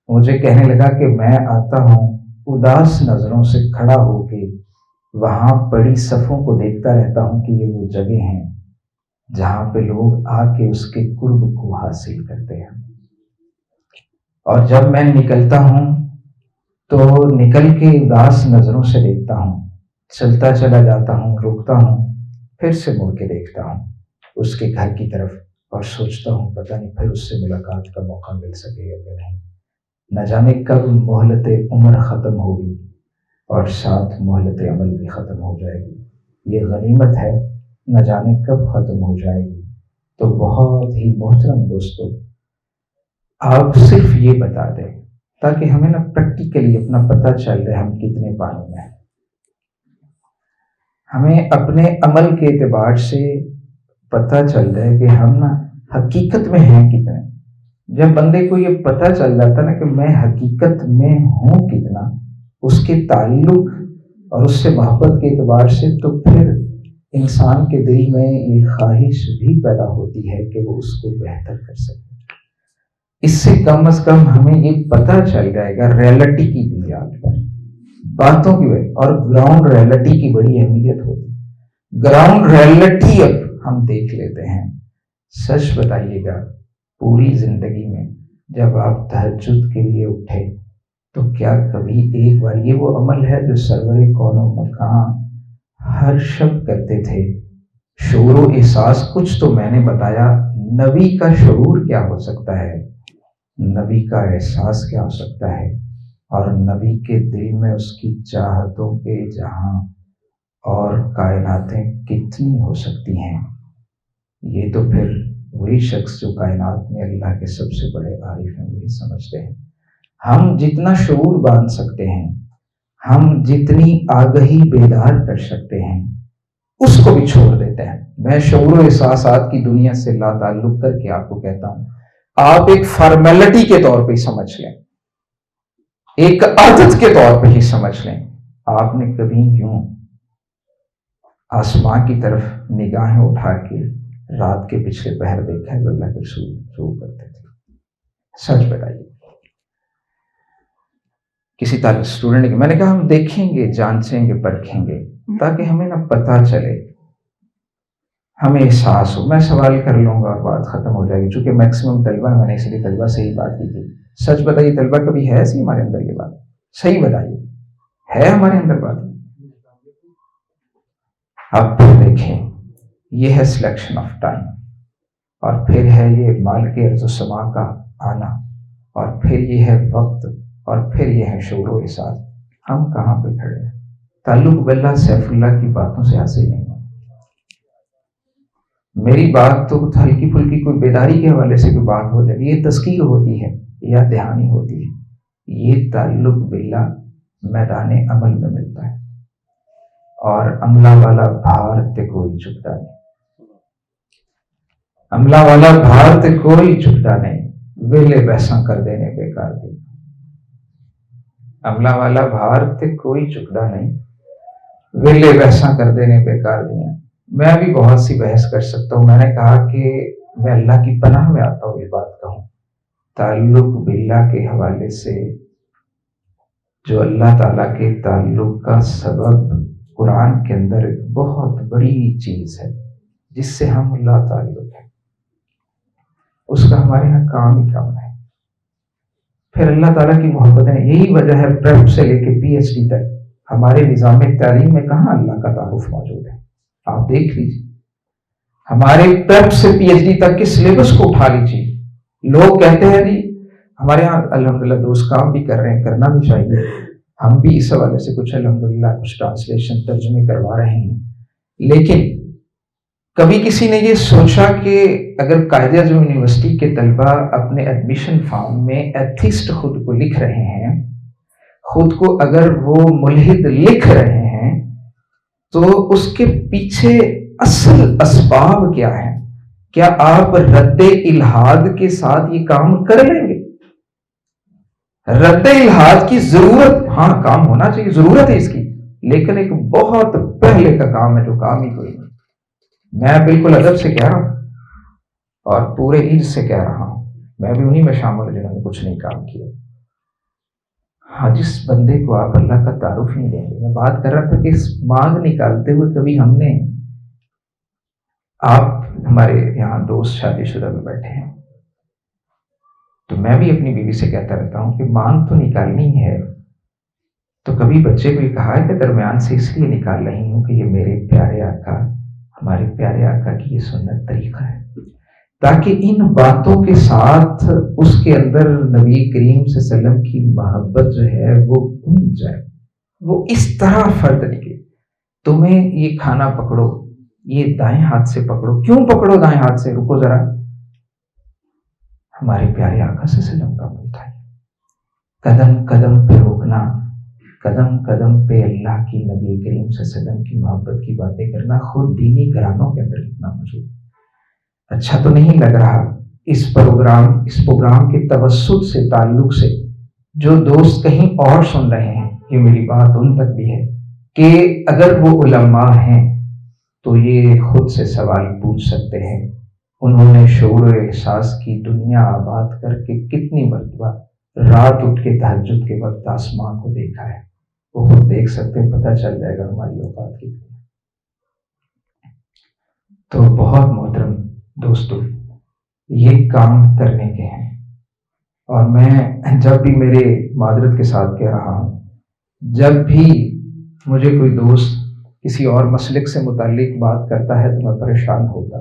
مجھے کہنے لگا کہ میں آتا ہوں اداس نظروں سے کھڑا ہو کے وہاں پڑی صفوں کو دیکھتا رہتا ہوں کہ یہ وہ جگہ ہیں جہاں پہ لوگ آ کے اس کے قرب کو حاصل کرتے ہیں، اور جب میں نکلتا ہوں تو نکل کے اداس نظروں سے دیکھتا ہوں، چلتا چلا جاتا ہوں، رکتا ہوں، پھر سے مڑ کے دیکھتا ہوں اس کے گھر کی طرف اور سوچتا ہوں پتہ نہیں پھر اس سے ملاقات کا موقع مل سکے گا کہ نہیں، نہ جانے کب مہلت عمر ختم ہوگی اور ساتھ مہلت عمل بھی ختم ہو جائے گی۔ یہ غنیمت ہے، نہ جانے کب ختم ہو جائے گی۔ تو بہت ہی محترم دوستو، آپ صرف یہ بتا دیں تاکہ ہمیں نا پریکٹیکلی اپنا پتہ چل رہے ہم کتنے پانی میں ہیں، ہمیں اپنے عمل کے اعتبار سے پتہ چل رہا ہے کہ ہم نا حقیقت میں ہیں کتنے۔ جب بندے کو یہ پتہ چل جاتا نا کہ میں حقیقت میں ہوں کتنا، اس کے تعلق اور اس سے محبت کے اعتبار سے، تو پھر انسان کے دل میں یہ خواہش بھی پیدا ہوتی ہے کہ وہ اس کو بہتر کر سکے۔ اس سے کم از کم ہمیں یہ پتہ چل جائے گا ریئلٹی کی بنیاد پر، باتوں کی وجہ، اور گراؤنڈ ریئلٹی کی بڑی اہمیت ہوتی۔ گراؤنڈ ریئلٹی اب ہم دیکھ لیتے ہیں۔ سچ بتائیے گا، پوری زندگی میں جب آپ تہجد کے لیے اٹھے تو کیا کبھی ایک بار، یہ وہ عمل ہے جو سرور کون و مکان ہر شب کرتے تھے، شعور و احساس کچھ تو میں نے بتایا، نبی کا شعور کیا ہو سکتا ہے، نبی کا احساس کیا ہو سکتا ہے، اور نبی کے دل میں اس کی چاہتوں کے جہاں اور کائناتیں کتنی ہو سکتی ہیں۔ یہ تو پھر وہی شخص جو کائنات میں اللہ کے سب سے بڑے عارف ہیں وہی سمجھتے ہیں۔ ہم جتنا شعور باندھ سکتے ہیں، ہم جتنی آگہی بیدار کر سکتے ہیں، اس کو بھی چھوڑ دیتے ہیں۔ میں شعور و احساسات کی دنیا سے لا تعلق کر کے آپ کو کہتا ہوں، آپ ایک فارمیلٹی کے طور پہ ہی سمجھ لیں، ایک عادت کے طور پہ ہی سمجھ لیں۔ آپ نے کبھی یوں آسمان کی طرف نگاہیں اٹھا کے رات کے پچھلے پہر دیکھا ہے؟ اللہ کے رسول شروع کرتے تھے، سچ بتائیے۔ کسی طالب اسٹوڈنٹ میں نے کہا ہم دیکھیں گے، جانچیں گے، پرکھیں گے تاکہ ہمیں نا پتہ چلے، ہمیں احساس ہو۔ میں سوال کر لوں گا اور بات ختم ہو جائے گی، چونکہ میکسیمم طلبہ، میں نے اس لیے طلبہ سے ہی بات کی تھی۔ سچ بتائیے طلبہ، کبھی ہے ایسی ہمارے اندر یہ بات؟ صحیح بتائیے، ہے ہمارے اندر بات؟ اب پھر دیکھیں، یہ ہے سلیکشن آف ٹائم، اور پھر ہے یہ مال کے ارض و سما کا آنا، اور پھر یہ ہے وقت، اور پھر یہ ہے شعور و احساس۔ ہم کہاں پہ کھڑے ہیں؟ تعلق باللہ سیف اللہ کی باتوں سے حاصل نہیں ہو۔ میری بات تو ہلکی پھلکی کوئی بیداری کے حوالے سے کوئی بات ہو جائے، یہ تذکیر ہوتی ہے یا دہانی ہوتی ہے۔ یہ تعلق باللہ میدان عمل میں ملتا ہے، اور عملہ والا بھار تے کوئی چکتا نہیں، عملہ والا بھار تے کوئی چکتا نہیں، ویلے بحثاں کر دینے بیکار دی۔ عملہ والا بھار تے کوئی چکتا نہیں، ویلے بحثاں کر دینے بیکار دیا۔ میں بھی بہت سی بحث کر سکتا ہوں، میں نے کہا کہ میں اللہ کی پناہ میں آتا ہوں یہ بات کہوں، تعلق باللہ کے حوالے سے جو اللہ تعالیٰ کے تعلق کا سبب قرآن کے اندر ایک بہت بڑی چیز ہے جس سے ہم اللہ تعلق ہے، اس کا ہمارے یہاں کام ہی کم ہے۔ پھر اللہ تعالیٰ کی محبت ہے. یہی وجہ ہے پریپ سے لے کے پی ایچ ڈی تک ہمارے نظام تعلیم میں کہاں اللہ کا تعارف موجود ہے. آپ دیکھ لیجیے ہمارے پریپ سے پی ایچ ڈی تک کے سلیبس کو اٹھا لیجیے. لوگ کہتے ہیں جی ہمارے یہاں الحمدللہ دوست کام بھی کر رہے ہیں, کرنا بھی چاہیے. ہم بھی اس حوالے سے کچھ الحمدللہ کچھ ٹرانسلیشن ترجمے کروا رہے ہیں. لیکن کبھی کسی نے یہ سوچا کہ اگر قائد اعظم یونیورسٹی کے طلبہ اپنے ایڈمیشن فارم میں ایتھیسٹ خود کو لکھ رہے ہیں, خود کو اگر وہ ملحد لکھ رہے ہیں, تو اس کے پیچھے اصل اسباب کیا ہیں؟ کیا آپ رد الحاد کے ساتھ یہ کام کر لیں گے؟ رد الحاد کی ضرورت, ہاں کام ہونا چاہیے, ضرورت ہے اس کی, لیکن ایک بہت پہلے کا کام ہے جو کام ہی کوئی نہیں. میں بالکل ادب سے کہہ رہا ہوں اور پورے عید سے کہہ رہا ہوں, میں بھی انہی میں شامل ہوں جنہوں نے کچھ نہیں کام کیا. ہاں جس بندے کو آپ اللہ کا تعارف نہیں دیں گے, میں بات کر رہا تھا کہ اس مانگ نکالتے ہوئے کبھی ہم نے, آپ ہمارے یہاں دوست شادی شدہ میں بیٹھے ہیں, تو میں بھی اپنی بیوی سے کہتا رہتا ہوں کہ مانگ تو نکالنی ہے, تو کبھی بچے کو یہ کہا ہے کہ درمیان سے اس لیے نکال رہی ہوں کہ یہ میرے پیارے آقا, ہمارے پیارے آقا کی یہ سنت طریقہ ہے, تاکہ ان باتوں کے ساتھ اس کے اندر نبی کریم صلی اللہ علیہ وسلم کی محبت جو ہے وہ گھوم جائے, وہ اس طرح فرد نکلے. تمہیں یہ کھانا پکڑو, یہ دائیں ہاتھ سے پکڑو. کیوں پکڑو دائیں ہاتھ سے؟ رکو ذرا, ہمارے پیارے آقا صلی اللہ علیہ وسلم کا عمل تھا. قدم قدم پہ روکنا, قدم قدم پہ اللہ کی نبی کریم صلی اللہ علیہ وسلم کی محبت کی باتیں کرنا, خود دینی گھرانوں کے اندر کتنا موجود ہے. اچھا تو نہیں لگ رہا اس پروگرام کے توسط سے تعلق سے جو دوست کہیں اور سن رہے ہیں, یہ میری بات ان تک بھی ہے کہ اگر وہ علماء ہیں تو یہ خود سے سوال پوچھ سکتے ہیں, انہوں نے شعور و احساس کی دنیا آباد کر کے کتنی مرتبہ رات اٹھ کے تہجد کے وقت آسمان کو دیکھا ہے. وہ خود دیکھ سکتے ہیں, پتہ چل جائے گا ہماری اوقات کتنی. تو بہت محترم دوستو, یہ کام کرنے کے ہیں, اور میں جب بھی میرے معذرت کے ساتھ کہہ رہا ہوں, جب بھی مجھے کوئی دوست کسی اور مسلک سے متعلق بات کرتا ہے تو میں پریشان ہوتا.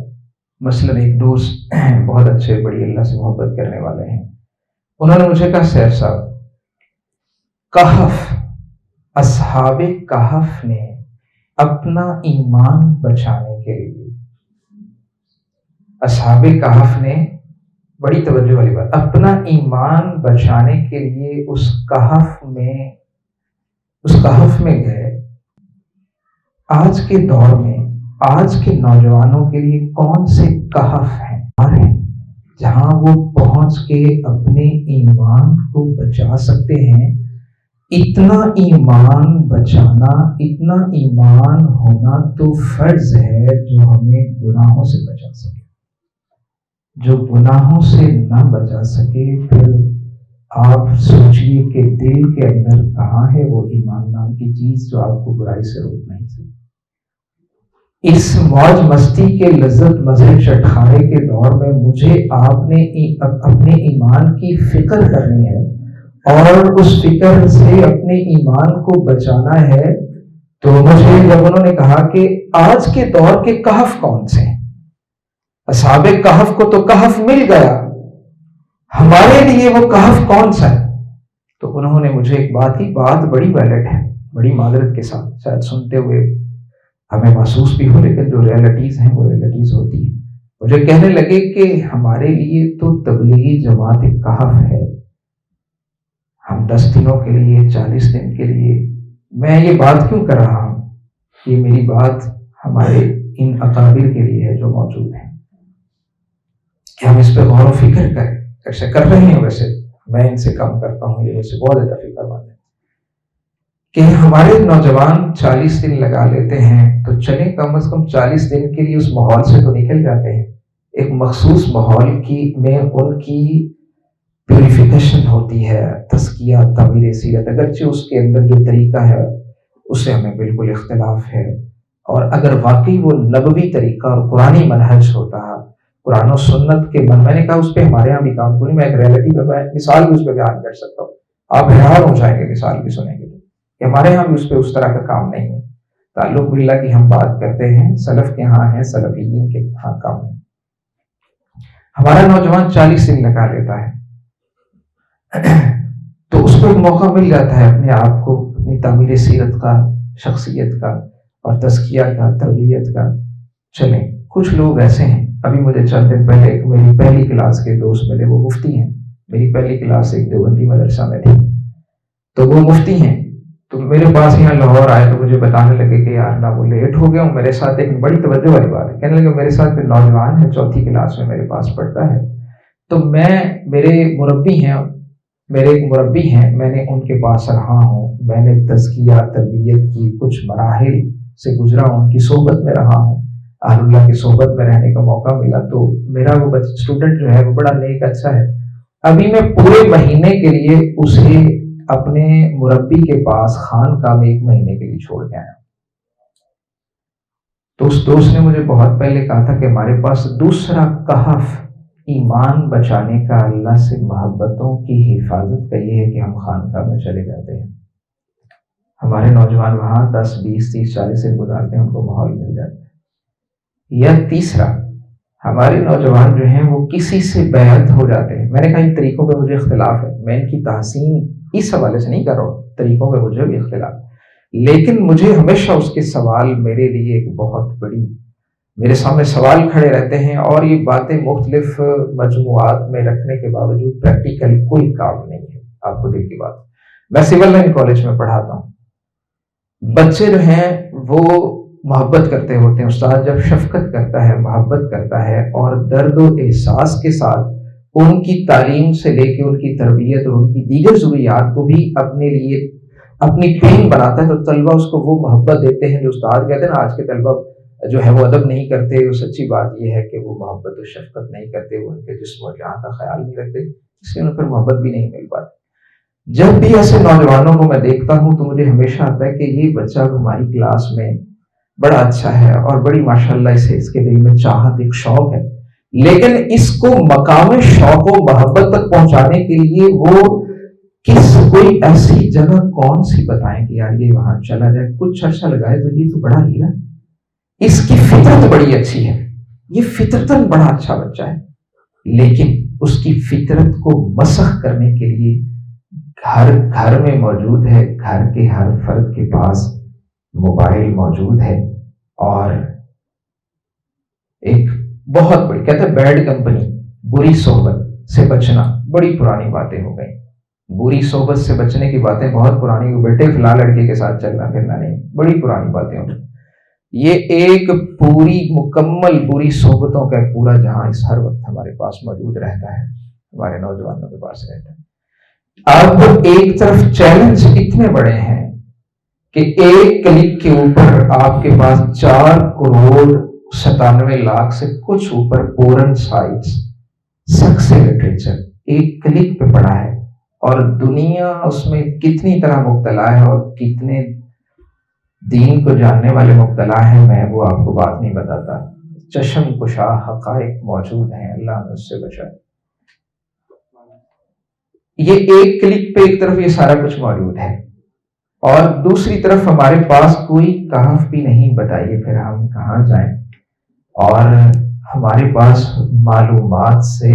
مثلا ایک دوست بہت اچھے, بڑی اللہ سے محبت کرنے والے ہیں, انہوں نے مجھے کہا سیف صاحب, کہف, اصحاب کہف نے اپنا ایمان بچانے کے لیے, اصحاب کہف نے, بڑی توجہ والی بات, اپنا ایمان بچانے کے لیے اس کہف میں گئے. آج کے دور میں آج کے نوجوانوں کے لیے کون سے کہف ہیں جہاں وہ پہنچ کے اپنے ایمان کو بچا سکتے ہیں؟ اتنا ایمان بچانا, اتنا ایمان ہونا تو فرض ہے جو ہمیں گناہوں سے بچا سکے. جو گناہوں سے نہ بچا سکے, پھر آپ سوچئے کہ دل کے اندر کہاں ہے وہ ایمان نام کی چیز جو آپ کو برائی سے روک نہیں سکتی. اس موج مستی کے لذت مزے چٹخارے کے دور میں مجھے آپ نے اپنے ایمان کی فکر کرنی ہے اور اس فکر سے اپنے ایمان کو بچانا ہے. تو مجھے جب انہوں نے کہا کہ آج کے دور کے کہف کون سے ہیں, اصحاب کہف کو تو کہف مل گیا, ہمارے لیے وہ کہف کون سا ہے؟ تو انہوں نے مجھے ایک بات بڑی ویلڈ ہے, بڑی معذرت کے ساتھ شاید سنتے ہوئے ہمیں محسوس بھی ہو, لیکن جو ریئلٹیز ہیں وہ ریئلٹیز ہوتی ہیں. مجھے کہنے لگے کہ ہمارے لیے تو تبلیغی جماعت ایک کہف ہے, ہم 10 دنوں کے لیے, 40 دن کے لیے. میں یہ بات کیوں کر رہا ہوں؟ یہ میری بات ہمارے ان اکابر کے لیے ہے جو موجود ہیں, کہ ہم اس پہ غور و فکر کریں. ایسے کر رہے ہیں, ویسے میں ان سے کم کرتا ہوں, یہ ویسے بہت زیادہ فکر مند ہے کہ ہمارے نوجوان 40 دن لگا لیتے ہیں, تو چلیں کم از کم 40 دن کے لیے اس ماحول سے تو نکل جاتے ہیں. ایک مخصوص ماحول میں ان کی پیوریفیکیشن ہوتی ہے, تزکیہ, تعمیر سیرت. اگرچہ اس کے اندر جو طریقہ ہے اس سے ہمیں بالکل اختلاف ہے, اور اگر واقعی وہ نبوی طریقہ اور قرآنی منہج ہوتا, قرآن و سنت کے من. میں نے کہا اس پہ ہمارے یہاں بھی کام نہیں. میں ایک ریئلٹی میں مثال بھی اس پہ بیان کر سکتا ہوں, آپ حیران ہو جائیں گے مثال بھی سنیں گے تو, کہ ہمارے یہاں بھی اس پہ اس طرح کا کام نہیں ہے. تعلق باللہ کی ہم بات کرتے ہیں, سلف کے ہاں ہے, سلفیین کے ہاں کام ہے. ہمارا نوجوان 40 دن لگا لیتا ہے تو اس کو ایک موقع مل جاتا ہے اپنے آپ کو, اپنی تعمیر سیرت کا, شخصیت کا اور تزکیہ کا, تربیت کا. چلیں کچھ لوگ ایسے ہیں, ابھی مجھے چند دن پہلے ایک میری پہلی کلاس کے دوست ملے, وہ مفتی ہیں. میری پہلی کلاس ایک دیوبندی مدرسہ میں تھی, تو وہ مفتی ہیں. تو میرے پاس یہاں لاہور آئے تو مجھے بتانے لگے کہ یار نہ وہ لیٹ ہو گیا ہوں. میرے ساتھ ایک بڑی توجہ والی بات ہے, کہنے لگے میرے ساتھ ایک نوجوان ہے, 4تھی کلاس میں میرے پاس پڑھتا ہے, تو میرے ایک مربی ہیں, میں نے ان کے پاس رہا ہوں, میں نے تزکیہ تربیت کی کچھ مراحل سے گزرا ہوں, ان کی صحبت میں رہا ہوں, اہل اللہ کی صحبت میں رہنے کا موقع ملا. تو میرا وہ اسٹوڈنٹ جو ہے وہ بڑا نیک اچھا ہے. ابھی میں پورے مہینے کے لیے اسے اپنے مربی کے پاس خانقاہ میں 1 مہینے کے لیے چھوڑ کے آیا. تو اس دوست نے مجھے بہت پہلے کہا تھا کہ ہمارے پاس دوسرا کہف ایمان بچانے کا, اللہ سے محبتوں کی حفاظت کا یہ ہے کہ ہم خانقاہ میں چلے جاتے ہیں. ہمارے نوجوان وہاں 10 20 30 40 سے گزارتے ہیں, ان کو ماحول مل جاتا ہے. یا تیسرا, ہمارے نوجوان جو ہیں وہ کسی سے بیعت ہو جاتے ہیں. میں نے کہا ان طریقوں پہ مجھے اختلاف ہے, میں ان کی تحسین اس حوالے سے نہیں کر رہا ہوں, طریقوں پہ مجھے بھی اختلاف, لیکن مجھے ہمیشہ اس کے سوال میرے لیے ایک بہت بڑی, میرے سامنے سوال کھڑے رہتے ہیں, اور یہ باتیں مختلف مجموعات میں رکھنے کے باوجود پریکٹیکلی کوئی کام نہیں ہے. آپ کو دل کی بات, میں سول لائن کالج میں پڑھاتا ہوں, بچے جو ہیں وہ محبت کرتے ہوتے ہیں. استاد جب شفقت کرتا ہے, محبت کرتا ہے, اور درد و احساس کے ساتھ ان کی تعلیم سے لے کے ان کی تربیت اور ان کی دیگر ضروریات کو بھی اپنے لیے اپنی ٹرین بناتا ہے, تو طلبہ اس کو وہ محبت دیتے ہیں جو استاد کہتے ہیں نا, آج کے طلبہ جو ہے وہ ادب نہیں کرتے. وہ سچی بات یہ ہے کہ وہ محبت و شفقت نہیں کرتے, وہ ان کے جسم و جان کا خیال نہیں رکھتے, اس لیے ان پر محبت بھی نہیں مل پاتی. جب بھی ایسے نوجوانوں کو میں دیکھتا ہوں تو مجھے ہمیشہ آتا ہے کہ یہ بچہ ہماری کلاس میں بڑا اچھا ہے اور بڑی ماشاءاللہ اس کے دل میں چاہت, ایک شوق ہے, لیکن اس کو مقام شوق و محبت تک پہنچانے کے لیے وہ کوئی ایسی جگہ کون سی بتائیں کہ یار یہ وہاں چلا جائے, کچھ عرصہ لگائے تو یہ تو بڑا ہی نا, اس کی فطرت بڑی اچھی ہے, یہ فطرتاً بڑا اچھا بچہ ہے, لیکن اس کی فطرت کو مسخ کرنے کے لیے ہر گھر میں موجود ہے, گھر کے ہر فرد کے پاس موبائل موجود ہے, اور ایک بہت بڑی کہتے ہیں بیڈ کمپنی, بری صحبت سے بچنا بڑی پرانی باتیں ہو گئی. بری صحبت سے بچنے کی باتیں بہت پرانی ہو, بیٹے فلاں لڑکے کے ساتھ چلنا پھرنا نہیں, بڑی پرانی باتیں ہو گئی. یہ ایک پوری مکمل بری صحبتوں کا ایک پورا جہاں اس ہر وقت ہمارے پاس موجود رہتا ہے, ہمارے نوجوانوں کے پاس رہتا ہے. اب ایک طرف چیلنج اتنے بڑے ہیں کہ ایک کلک کے اوپر آپ کے پاس 4 کروڑ 97 لاکھ سے کچھ اوپر پورن سائٹس, سکس لٹریچر ایک کلک پہ پڑا ہے, اور دنیا اس میں کتنی طرح مبتلا ہے اور کتنے دین کو جاننے والے مبتلا ہیں, میں وہ آپ کو بات نہیں بتاتا. چشم کشا حقائق موجود ہیں, اللہ نے اس سے بچائے. یہ ایک کلک پہ ایک طرف یہ سارا کچھ موجود ہے, اور دوسری طرف ہمارے پاس کوئی کہف بھی نہیں, بتائیے پھر ہم کہاں جائیں. اور ہمارے پاس معلومات سے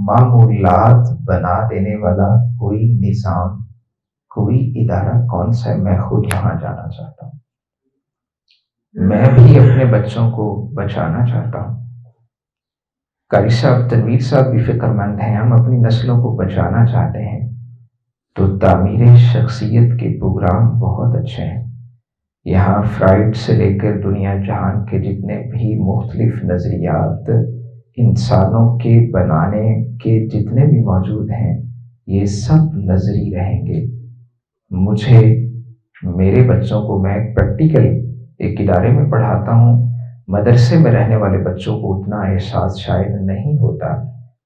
معمولات بنا دینے والا کوئی نظام, کوئی ادارہ کون سا ہے؟ میں خود وہاں جانا چاہتا ہوں, میں بھی اپنے بچوں کو بچانا چاہتا ہوں. قاری صاحب تنویر صاحب بھی فکر مند ہیں, ہم اپنی نسلوں کو بچانا چاہتے ہیں. تو تعمیر شخصیت کے پروگرام بہت اچھے ہیں. یہاں فرائڈ سے لے کر دنیا جہان کے جتنے بھی مختلف نظریات انسانوں کے بنانے کے جتنے بھی موجود ہیں, یہ سب نظری رہیں گے. مجھے میرے بچوں کو, میں پریکٹیکل ایک ادارے میں پڑھاتا ہوں, مدرسے میں رہنے والے بچوں کو اتنا احساس شاید نہیں ہوتا,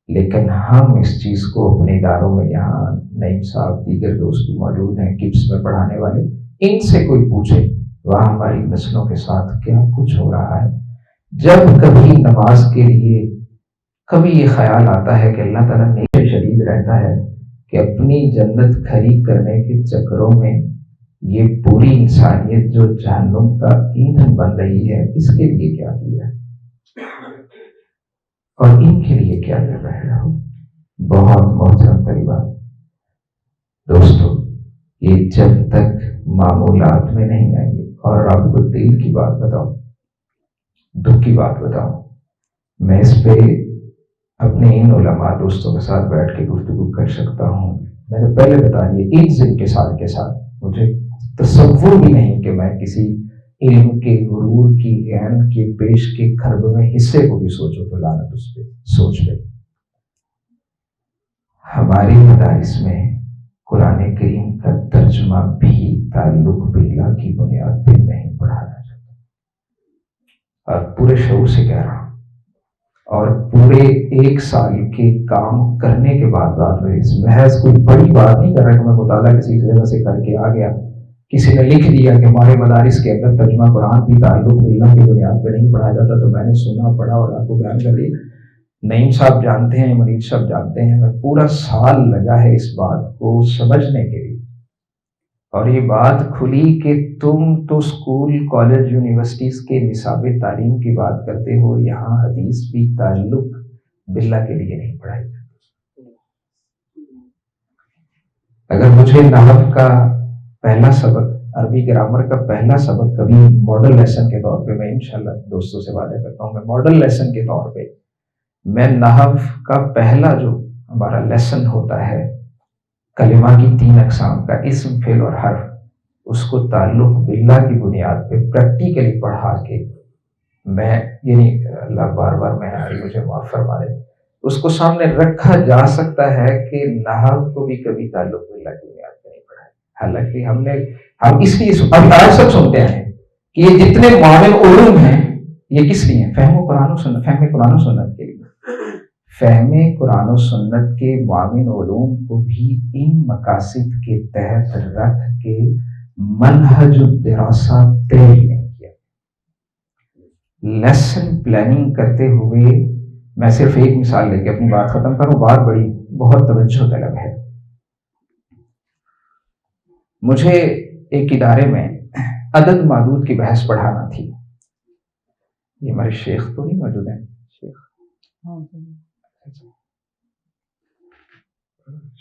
لیکن ہم اس چیز کو اپنے اداروں میں, یہاں نعیم صاحب دیگر دوست بھی موجود ہیں کپس میں پڑھانے والے, ان سے کوئی پوچھے وہاں ہماری نسلوں کے ساتھ کیا کچھ ہو رہا ہے. جب کبھی نماز کے لیے کبھی یہ خیال آتا ہے کہ اللہ تعالیٰ نیچے شدید رہتا ہے کہ اپنی جنت کھری کرنے کے چکروں میں یہ پوری انسانیت جو جہنم کا ایندھن بن رہی ہے، اس کے لیے کیا کیا اور ان کے لیے کیا کر رہے ہو؟ بہت محترم پریوار دوستو، یہ جب تک معمولات میں نہیں آئیں گے، اور آپ کو دل کی بات بتاؤں، دکھ کی بات بتاؤں، میں اس پہ اپنے ان علماء دوستوں کے ساتھ بیٹھ کے گفتگو کر سکتا ہوں۔ میں نے پہلے بتا دیا، ایک ذن کے ساتھ مجھے تصور بھی نہیں کہ میں کسی علم کے غرور کی عین کے پیش کے کھرب میں حصے کو بھی سوچوں تو لعنت اس پہ سوچ لے۔ ہماری مدارس میں قرآن کریم کا ترجمہ بھی تعلق باللہ کی بنیاد پہ نہیں پڑھایا جاتا، اور پورے شعور سے کہہ رہا ہوں، اور پورے 1 سال کے کام کرنے کے بعد میں اس محض کوئی بڑی بات نہیں کر رہا کہ میں مطالعہ کسی جگہ سے کر کے آ گیا، کسی نے لکھ دیا کہ ہمارے مدارس کے اندر ترجمہ قرآن بھی تعلق باللہ کی بنیاد پہ نہیں پڑھایا جاتا، تو میں نے سنا پڑھا اور آپ کو بیان کر دیا۔ نعیم صاحب جانتے ہیں، منیر صاحب جانتے ہیں، میں پورا سال لگا ہے اس بات کو سمجھنے کے لیے، اور یہ بات کھلی کہ تم تو اسکول کالج یونیورسٹیز کے نصاب تعلیم کی بات کرتے ہو، یہاں حدیث بھی تعلق باللہ کے لیے نہیں پڑھائی جاتی۔ اگر مجھے نحو کا پہلا سبق، عربی گرامر کا پہلا سبق کبھی ماڈل لیسن کے طور پہ، میں انشاءاللہ دوستوں سے وعدہ کرتا ہوں، میں ماڈل لیسن کے طور پہ میں نحو کا پہلا جو ہمارا لیسن ہوتا ہے کلمہ کی 3 اقسام کا، اسم، فعل اور حرف، اس کو تعلق باللہ کی بنیاد پہ پریکٹیکلی پڑھا کے میں، یعنی اللہ بار بار میں مجھے معاف فرما دے، اس کو سامنے رکھا جا سکتا ہے کہ نحو کو بھی کبھی تعلق باللہ کی بنیاد پہ نہیں پڑھا ہے۔ حالانکہ ہم اس لیے آج سب سنتے ہیں کہ یہ جتنے معاون علوم ہیں یہ کس لیے ہیں؟ فہم قرآن و سنت، فہم قرآن و سنت کے لیے۔ فہم قرآن و سنت کے معاون علوم کو بھی ان مقاصد کے تحت رکھ کے منہج الدراسہ طے نہیں کیا۔ لیسن پلاننگ کرتے ہوئے، میں صرف ایک مثال لے کے اپنی بات ختم کروں، بات بڑی بہت توجہ طلب ہے۔ مجھے ایک ادارے میں عدد معدود کی بحث پڑھانا تھی۔ یہ ہمارے شیخ تو نہیں موجود ہیں؟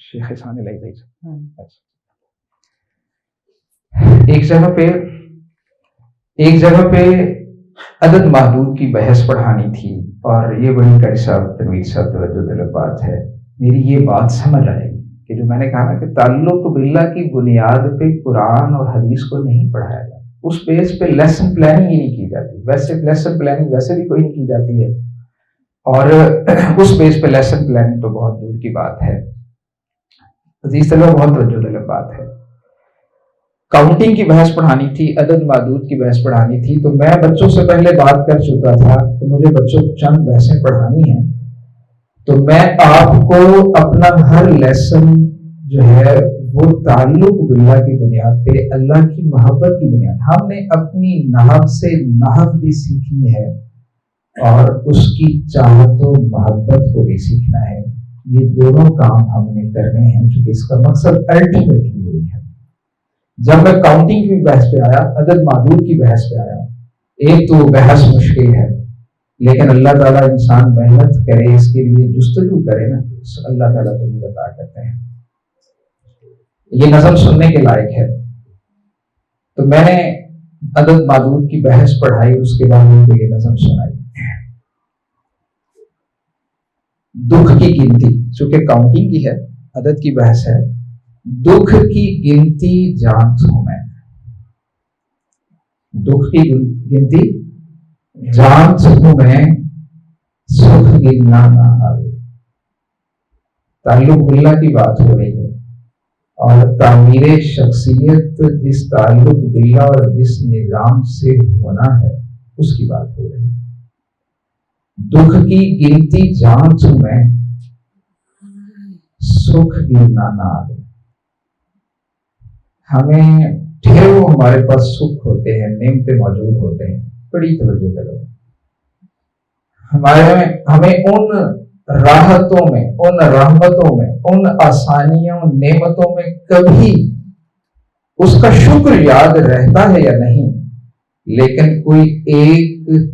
شیخ ثانی لائی گئی۔ ایک جگہ پہ عدد محدود کی بحث پڑھانی تھی، اور یہ بڑی قاری صاحب، تنویر صاحب، توجہ طلب بات ہے۔ میری یہ بات سمجھ آئے گی کہ جو میں نے کہا نا کہ تعلق باللہ کی بنیاد پہ قرآن اور حدیث کو نہیں پڑھایا جاتا، اس بیس پہ لیسن پلاننگ ہی نہیں کی جاتی۔ ویسے لیسن پلاننگ ویسے بھی کوئی نہیں کی جاتی ہے، اور اس بیس پہ لیسن پلاننگ تو بہت دور کی بات ہے۔ عزیز طلبہ، بہت توجہ طلب بات ہے۔ کاؤنٹنگ کی بحث پڑھانی تھی، عدد معدود کی بحث پڑھانی تھی، تو میں بچوں سے پہلے بات کر چکا تھا کہ مجھے بچوں کو چند بحثیں پڑھانی ہیں، تو میں آپ کو اپنا ہر لیسن جو ہے وہ تعلق باللہ کی بنیاد پہ، اللہ کی محبت کی بنیاد، ہم نے اپنی نحو سے نحو بھی سیکھنی ہے اور اس کی چاہت و محبت کو بھی سیکھنا ہے۔ یہ دونوں کام ہم نے کرنے ہیں، چونکہ اس کا مقصد الٹیمیٹلی وہی ہے۔ جب میں کاؤنٹنگ کی بحث پہ آیا، عدد معدود کی بحث پہ آیا، ایک تو بحث مشکل ہے، لیکن اللہ تعالیٰ انسان محنت کرے، اس کے لیے جستجو کرے نا، اللہ تعالیٰ تو بھی عطا کرتے ہیں۔ یہ نظم سننے کے لائق ہے۔ تو میں نے عدد معدود کی بحث پڑھائی، اس کے بعد ان کو یہ نظم سنائی۔ دکھ کی گنتی، چونکہ کاؤنٹنگ کی ہے، عدد کی بحث ہے، دکھ کی گنتی جانتا ہوں میں، دکھ کی گنتی جانتا ہوں میں، سکھ گننا نہ آئے۔ تعلق باللہ کی بات ہو رہی ہے، اور تعمیر شخصیت جس تعلق باللہ اور جس نظام سے ہونا ہے اس کی بات ہو رہی ہے۔ دکھ کی گنتی جانتا ہوں میں، سکھ گننا نہ آئے۔ ہمیں ڈھیروں ہمارے پاس سکھ ہوتے ہیں، نعمتیں موجود ہوتے ہیں، بڑی توجہ کرو۔ ہمیں ان راحتوں میں، ان رحمتوں میں، ان آسانیوں نعمتوں میں کبھی اس کا شکر یاد رہتا ہے یا نہیں؟ لیکن کوئی ایک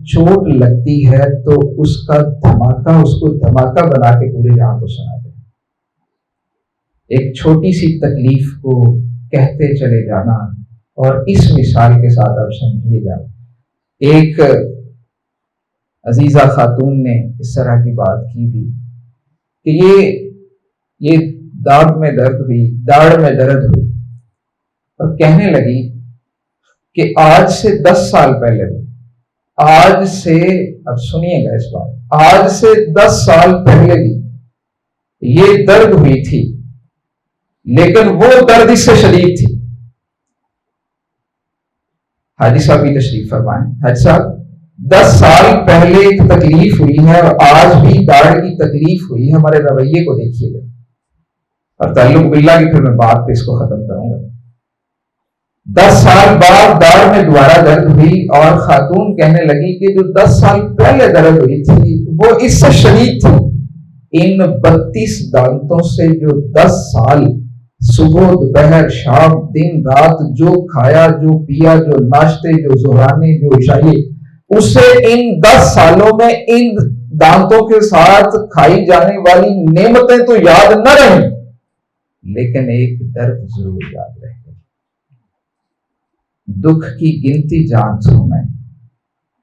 چوٹ لگتی ہے تو اس کا دھماکہ اس کو دھماکہ بنا کے پورے جہاں کو سنا دے۔ ایک چھوٹی سی تکلیف کو کہتے چلے جانا، اور اس مثال کے ساتھ آپ سمجھیے گا، ایک عزیزہ خاتون نے اس طرح کی بات کی تھی کہ یہ داڑھ میں درد ہوئی اور کہنے لگی کہ آج سے 10 سال پہلے، آج سے، اب سنیے گا اس بات، آج سے 10 سال پہلے بھی یہ درد ہوئی تھی، لیکن وہ درد اس سے شدید تھی۔ حاجی صاحب بھی تشریف فرمائیں۔ حاجی صاحب، 10 سال پہلے ایک تکلیف ہوئی ہے اور آج بھی داڑھ کی تکلیف ہوئی ہے، ہمارے رویے کو دیکھیے گا، اور تعلق باللہ کی پھر میں بات پہ اس کو ختم کروں گا۔ 10 سال بعد داڑھ میں دوبارہ درد ہوئی اور خاتون کہنے لگی کہ جو 10 سال پہلے درد ہوئی تھی وہ اس سے شدید تھی۔ ان 32 دانتوں سے جو 10 سال صبح دوپہر شام دن رات جو کھایا جو پیا، جو ناشتے جو زہرانے جو عشائیے، اسے ان 10 سالوں میں ان دانتوں کے ساتھ کھائی جانے والی نعمتیں تو یاد نہ رہیں، لیکن ایک درد ضرور یاد رہے۔ دکھ کی گنتی جان سو میں،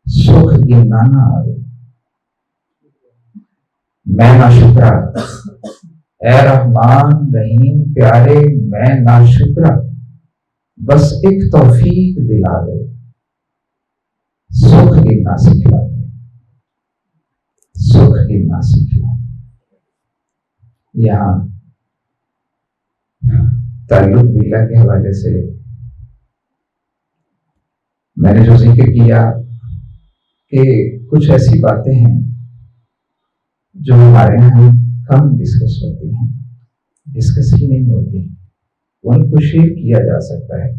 سکھ گنانا آئے، میں ناشکرا، اے رحمان رحیم پیارے میں ناشکرا، بس ایک توفیق دلا دے، سکھ گننا سکھلا دے، سکھ گننا سکھلا دے۔ یہاں تعلق باللہ کے حوالے سے میں نے جو ذکر کیا کہ کچھ ایسی باتیں ہیں جو ہمارے یہاں کم ڈسکس ہوتی ہیں، ڈسکس ہی نہیں ہوتی، ان کو شیئر کیا جا سکتا ہے،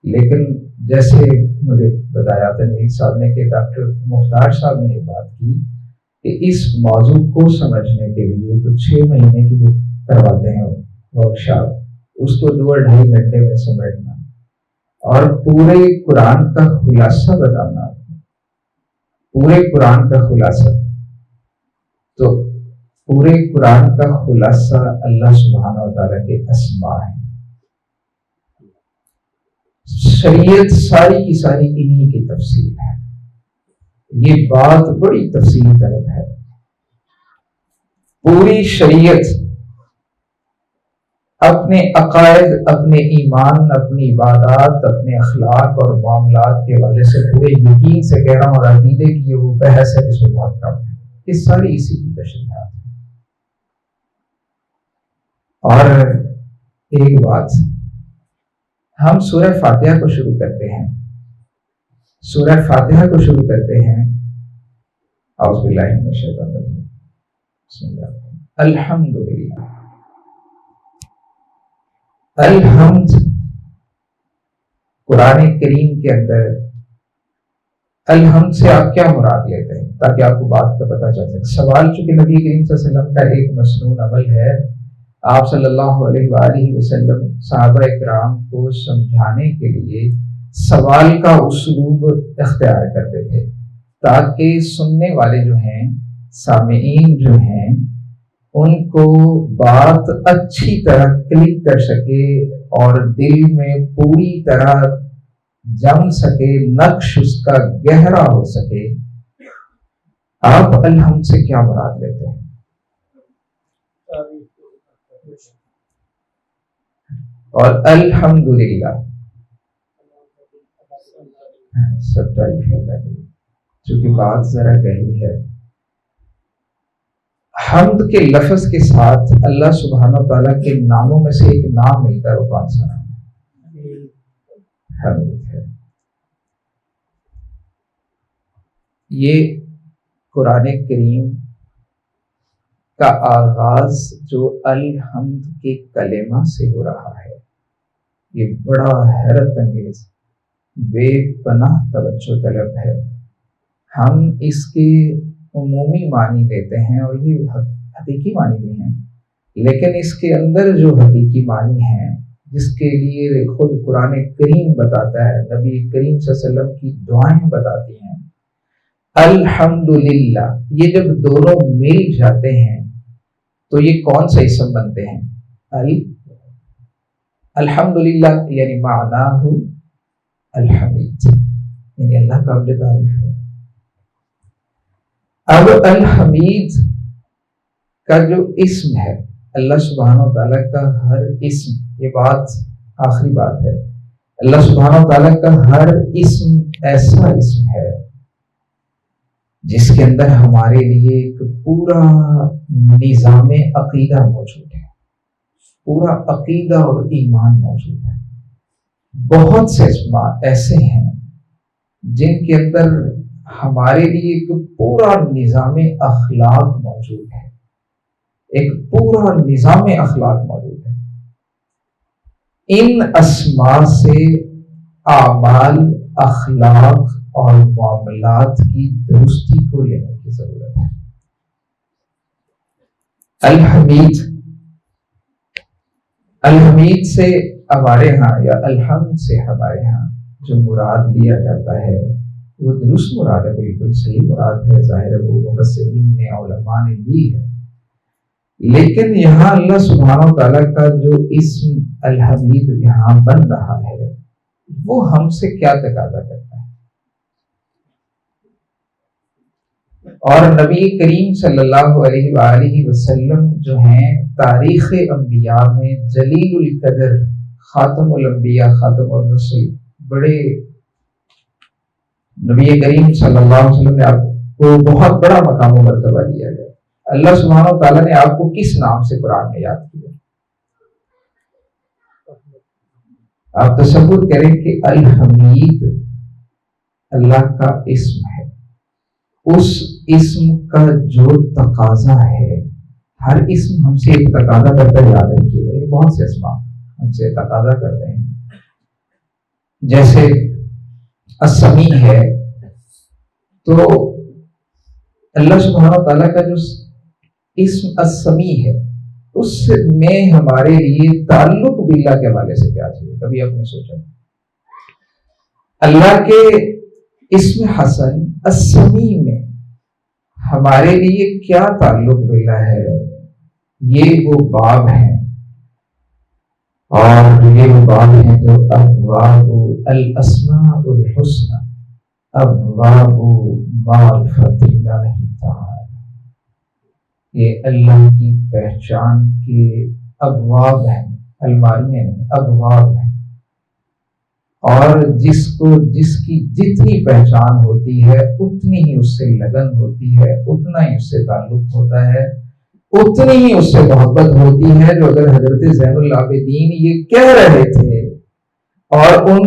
لیکن جیسے مجھے بتایا تنویر صاحب نے کہ ڈاکٹر مختار صاحب نے یہ بات کی کہ اس موضوع کو سمجھنے کے لیے تو 6 مہینے کی وہ کرواتے ہیں ورکشاپ، اس کو 2-2.5 گھنٹے میں سمجھنا اور پورے قرآن کا خلاصہ بتانا، پورے قرآن کا خلاصہ، تو پورے قرآن کا خلاصہ اللہ سبحانہ و تعالیٰ کے اسماء ہیں، شریعت ساری کی ساری انہی کی تفصیل ہے، یہ بات بڑی تفصیل طلب ہے۔ پوری شریعت اپنے عقائد، اپنے ایمان، اپنی عبادات، اپنے اخلاق اور معاملات کے حوالے سے پورے یقین سے کہہ رہا ہوں، اور عقیدے کی وہ بحث ہے جس میں بہت کم ہے، یہ ساری اسی کی تشریحات ہیں۔ اور ایک بات، ہم سورہ فاتحہ کو شروع کرتے ہیں، سورہ فاتحہ کو شروع کرتے ہیں، اعوذ باللہ من الشیطان الرجیم، بسم اللہ الحمدللہ۔ الحمد قرآن کریم کے اندر الحمد سے آپ کیا مراد لیتے ہیں تاکہ آپ کو بات کا پتہ چل سکے۔ سوال چونکہ نبی کریم صلی اللہ علیہ وسلم کا ایک مسنون عمل ہے، آپ صلی اللہ علیہ وآلہ وسلم صحابہ کرام کو سمجھانے کے لیے سوال کا اسلوب اختیار کرتے تھے تاکہ سننے والے جو ہیں، سامعین جو ہیں، ان کو بات اچھی طرح کلک کر سکے اور دل میں پوری طرح جم سکے، نقش اس کا گہرا ہو سکے۔ آپ الحمد سے کیا مراد لیتے ہیں؟ اور الحمدللہ سب تعریف اللہ کی، چونکہ بات ذرا گہری ہے۔ حمد کے لفظ کے ساتھ اللہ سبحانہ و تعالیٰ کے ناموں میں سے ایک نام ملتا ہے، وہ کون سا نام ہے؟ حمد ہے۔ یہ قرآن کریم کا آغاز جو الحمد کے کلمہ سے ہو رہا ہے، یہ بڑا حیرت انگیز بے پناہ توجہ طلب ہے۔ ہم اس کے عمومی معنی لیتے ہیں اور یہ حقیقی معنی بھی ہیں، لیکن اس کے اندر جو حقیقی معنی ہیں جس کے لیے خود قرآن کریم بتاتا ہے، نبی کریم صلی اللہ علیہ وسلم کی دعائیں بتاتی ہیں، الحمدللہ، یہ جب دونوں مل جاتے ہیں تو یہ کون سے اسم بنتے ہیں؟ الحمدللہ یعنی معناہ الحمید، یعنی اللہ قابل تعریف ہے۔ اب الحمید کا جو اسم ہے، اللہ سبحانہ و تعالیٰ کا ہر اسم، یہ بات آخری بات ہے، اللہ سبحانہ و تعالیٰ کا ہر اسم ایسا اسم ہے جس کے اندر ہمارے لیے ایک پورا نظام عقیدہ موجود ہے، پورا عقیدہ اور ایمان موجود ہے۔ بہت سے اسماء ایسے ہیں جن کے اندر ہمارے لیے ایک پورا نظام اخلاق موجود ہے، ایک پورا نظام اخلاق موجود ہے۔ ان اسماء سے اعمال، اخلاق اور معاملات کی درستی کو لینے کی ضرورت ہے۔ الحمید سے ہمارے ہاں یا الحمد سے ہمارے ہاں جو مراد لیا جاتا ہے وہ درست مراد ہے، بالکل صحیح مراد ہے، ظاہر ہے وہ مفسرین نے، علماء نے لی ہے، لیکن یہاں اللہ سبحانہ و تعالیٰ کا جو اسم الحمید یہاں بن رہا ہے وہ ہم سے کیا تقاضا کرتا ہے؟ اور نبی کریم صلی اللہ علیہ وآلہ وسلم جو ہیں تاریخ انبیاء میں جلیل القدر، خاتم الانبیاء، خاتم الرسل، بڑے نبی کریم صلی اللہ علیہ وسلم نے آپ کو بہت بڑا مقام و مرتبہ دیا گیا۔ اللہ سبحانہ و تعالیٰ نے آپ کو کس نام سے قرآن میں یاد کیا؟ آپ تصور کریں کہ الحمید اللہ کا اسم ہے، اس اسم کا جو تقاضا ہے، ہر اسم ہم سے ایک تقاضا کرتا ہے، یاد رکھیے گا، یہ بہت سے اسماء ہم سے تقاضا کرتے ہیں۔ جیسے السمیع ہے، تو اللہ سبحانہ و تعالیٰ کا جو اسم السمیع ہے اس میں ہمارے لیے تعلق باللہ کے حوالے سے کیا چاہیے؟ کبھی آپ نے سوچا اللہ کے اسم حسن السمیع میں ہمارے لیے کیا تعلق باللہ ہے؟ یہ وہ باب ہیں، اور یہ وہ باب ہیں جو ابواب الاسماء الحسنى، ابواب معرفت اللہ تعالی، یہ اللہ کی پہچان کے ابواب ہیں، الماریاں ہیں، ابواب ہیں، اور جس کی جتنی پہچان ہوتی ہے اتنی ہی اس سے لگن ہوتی ہے، اتنا ہی اس سے تعلق ہوتا ہے، اتنی ہی اس سے محبت ہوتی ہے۔ جو اگر حضرت زین العابدین یہ کہہ رہے تھے اور ان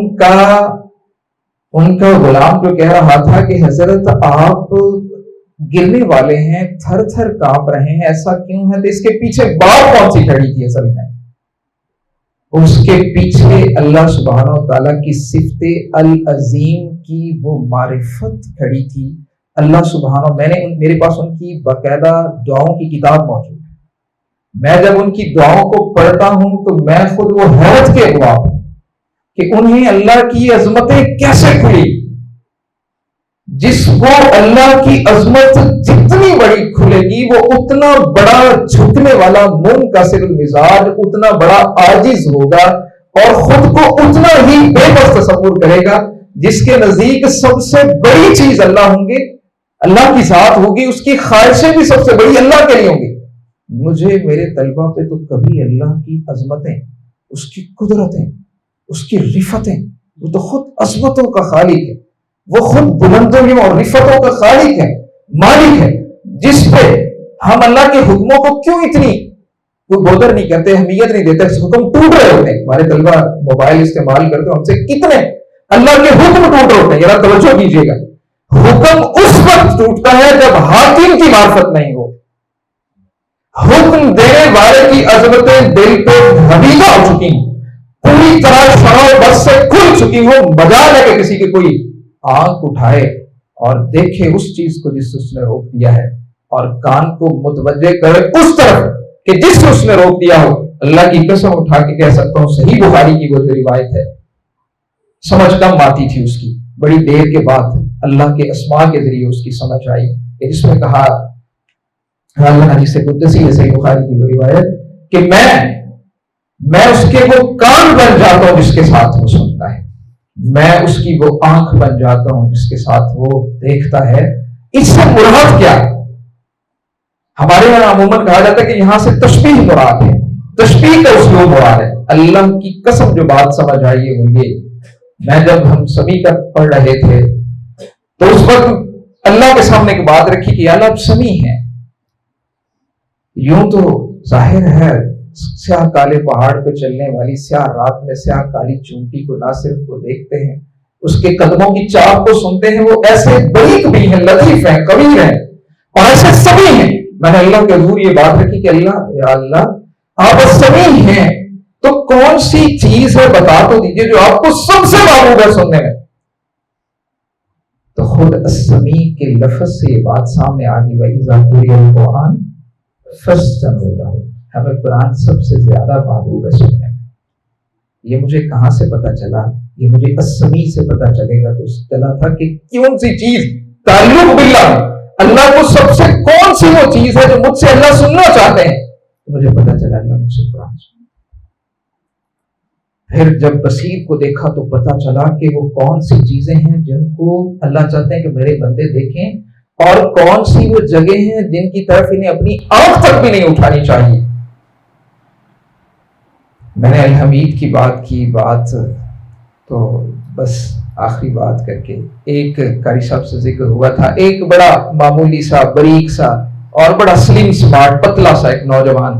کا غلام جو کہہ رہا تھا کہ حضرت آپ گرنے والے ہیں، تھر تھر کانپ رہے ہیں، ایسا کیوں ہے؟ تو اس کے پیچھے بات کون سی کھڑی تھی اصل میں؟ اس کے پیچھے اللہ سبحانہ و تعالیٰ کی صفت العظیم کی وہ معرفت کھڑی تھی۔ اللہ سبحانہ، میرے پاس ان کی باقاعدہ دعاؤں کی کتاب موجود ہے، میں جب ان کی دعاؤں کو پڑھتا ہوں تو میں خود وہ حیرت کے ابواب ہوں کہ انہیں اللہ کی عظمتیں کیسے کھلی۔ جس کو اللہ کی عظمت جتنی بڑی کھلے گی وہ اتنا بڑا جھکنے والا منکسر المزاج، اتنا بڑا عاجز ہوگا اور خود کو اتنا ہی بے بس تصور کرے گا۔ جس کے نزدیک سب سے بڑی چیز اللہ ہوں گے، اللہ کی ذات ہوگی، اس کی خواہشیں بھی سب سے بڑی اللہ کے لیے ہوں گی۔ مجھے میرے طلبہ پہ تو کبھی اللہ کی عظمتیں، اس کی قدرتیں، اس کی رفتیں، وہ تو خود عظمتوں کا خالق ہے، وہ خود بلندیوں اور رفتوں کا خالق ہے، مالک ہے، جس پہ ہم اللہ کے حکموں کو کیوں اتنی کوئی بودر نہیں کرتے، اہمیت نہیں دیتے، حکم ٹوٹ رہے ہوتے ہیں۔ ہمارے طلبہ موبائل استعمال کرتے ہیں، ہم سے کتنے اللہ کے حکم ٹوٹ رہے ہوتے ہیں، ذرا توجہ کیجیے گا۔ حکم اس وقت ٹوٹتا ہے جب حاکم کی معرفت نہیں ہو، حکم دینے والے کی عظمتیں دل پہ حویلہ ہو چکی ہیں، پوری طرح شرح بس سے کھل چکی ہو، مجال ہے کہ کسی کے کوئی آنکھ اٹھائے اور دیکھے اس چیز کو جس سے اس نے روک دیا ہے۔ اور کان کو متوجہ کرے اس طرف کہ جس سے اس نے روک دیا ہو. اللہ کی قسم اٹھا کے کہہ سکتا ہوں صحیح بخاری کی وہ جو روایت ہے سمجھ کم آتی تھی اس کی, بڑی دیر کے بعد اللہ کے اسماء کے ذریعے اس کی سمجھ آئی کہ جس میں کہا اللہ حدیث قدسی ہے صحیح بخاری کی وہ روایت کہ میں اس کے وہ کان بن جاتا ہوں جس کے ساتھ وہ سنتا ہے, میں اس کی وہ آنکھ بن جاتا ہوں جس کے ساتھ وہ دیکھتا ہے. اس سے مراد کیا ہے؟ ہمارے یہاں عموماً کہا جاتا ہے کہ یہاں سے تشبیہ مراد ہے, تشبیہ کا اسلوب مراد ہے. اللہ کی قسم جو بات سمجھ آئی ہے وہ یہ, میں جب ہم سمیع کا پڑھ رہے تھے تو اس وقت اللہ کے سامنے ایک بات رکھی کہ اللہ آپ سمیع ہیں. یوں تو ظاہر ہے سیاہ کالے پہاڑ پہ چلنے والی سیاہ رات میں سیاہ کالی چونٹی کو نہ صرف وہ دیکھتے ہیں, اس کے قدموں کی چاپ کو سنتے ہیں, وہ ایسے بریک بھی ہیں, لطیف ہیں, قوی ہیں اور ایسے سمیع ہیں. میں نے اللہ کے حضور یہ بات رکھی کہ اللہ یا اللہ آپ سمیع ہیں تو کون سی چیز ہے بتا تو دیجیے جو آپ کو سب سے معلوم ہے سننے میں. تو خود السمیع کے لفظ سے یہ بات سامنے آ گئی, وَإِذَا قُرِئَ الْقُرْآنُ فَاسْتَمِعُوا لَهُ. ہمیں قرآن سب سے زیادہ محبوب ہے سننے میں. یہ مجھے کہاں سے پتا چلا؟ یہ مجھے السمیع سے پتا چلے گا. تو چلا تھا کہ کون سی چیز تعلق باللہ, اللہ کو سب سے کون سی وہ چیز ہے جو مجھ سے اللہ سننا چاہتے ہیں. مجھے پتا چلا اللہ مجھ سے قرآن سننا. پھر جب بصیر کو دیکھا تو پتا چلا کہ وہ کون سی چیزیں ہیں جن کو اللہ چاہتے ہیں کہ میرے بندے دیکھیں, اور کون سی وہ جگہ ہیں جن کی طرف انہیں اپنی آنکھ تک بھی نہیں اٹھانی چاہیے. میں نے الحمید کی بات کی, بات تو بس آخری بات کر کے ایک قاری صاحب سے ذکر ہوا تھا, ایک بڑا معمولی سا باریک سا اور بڑا سلیم سمارٹ پتلا سا ایک نوجوان,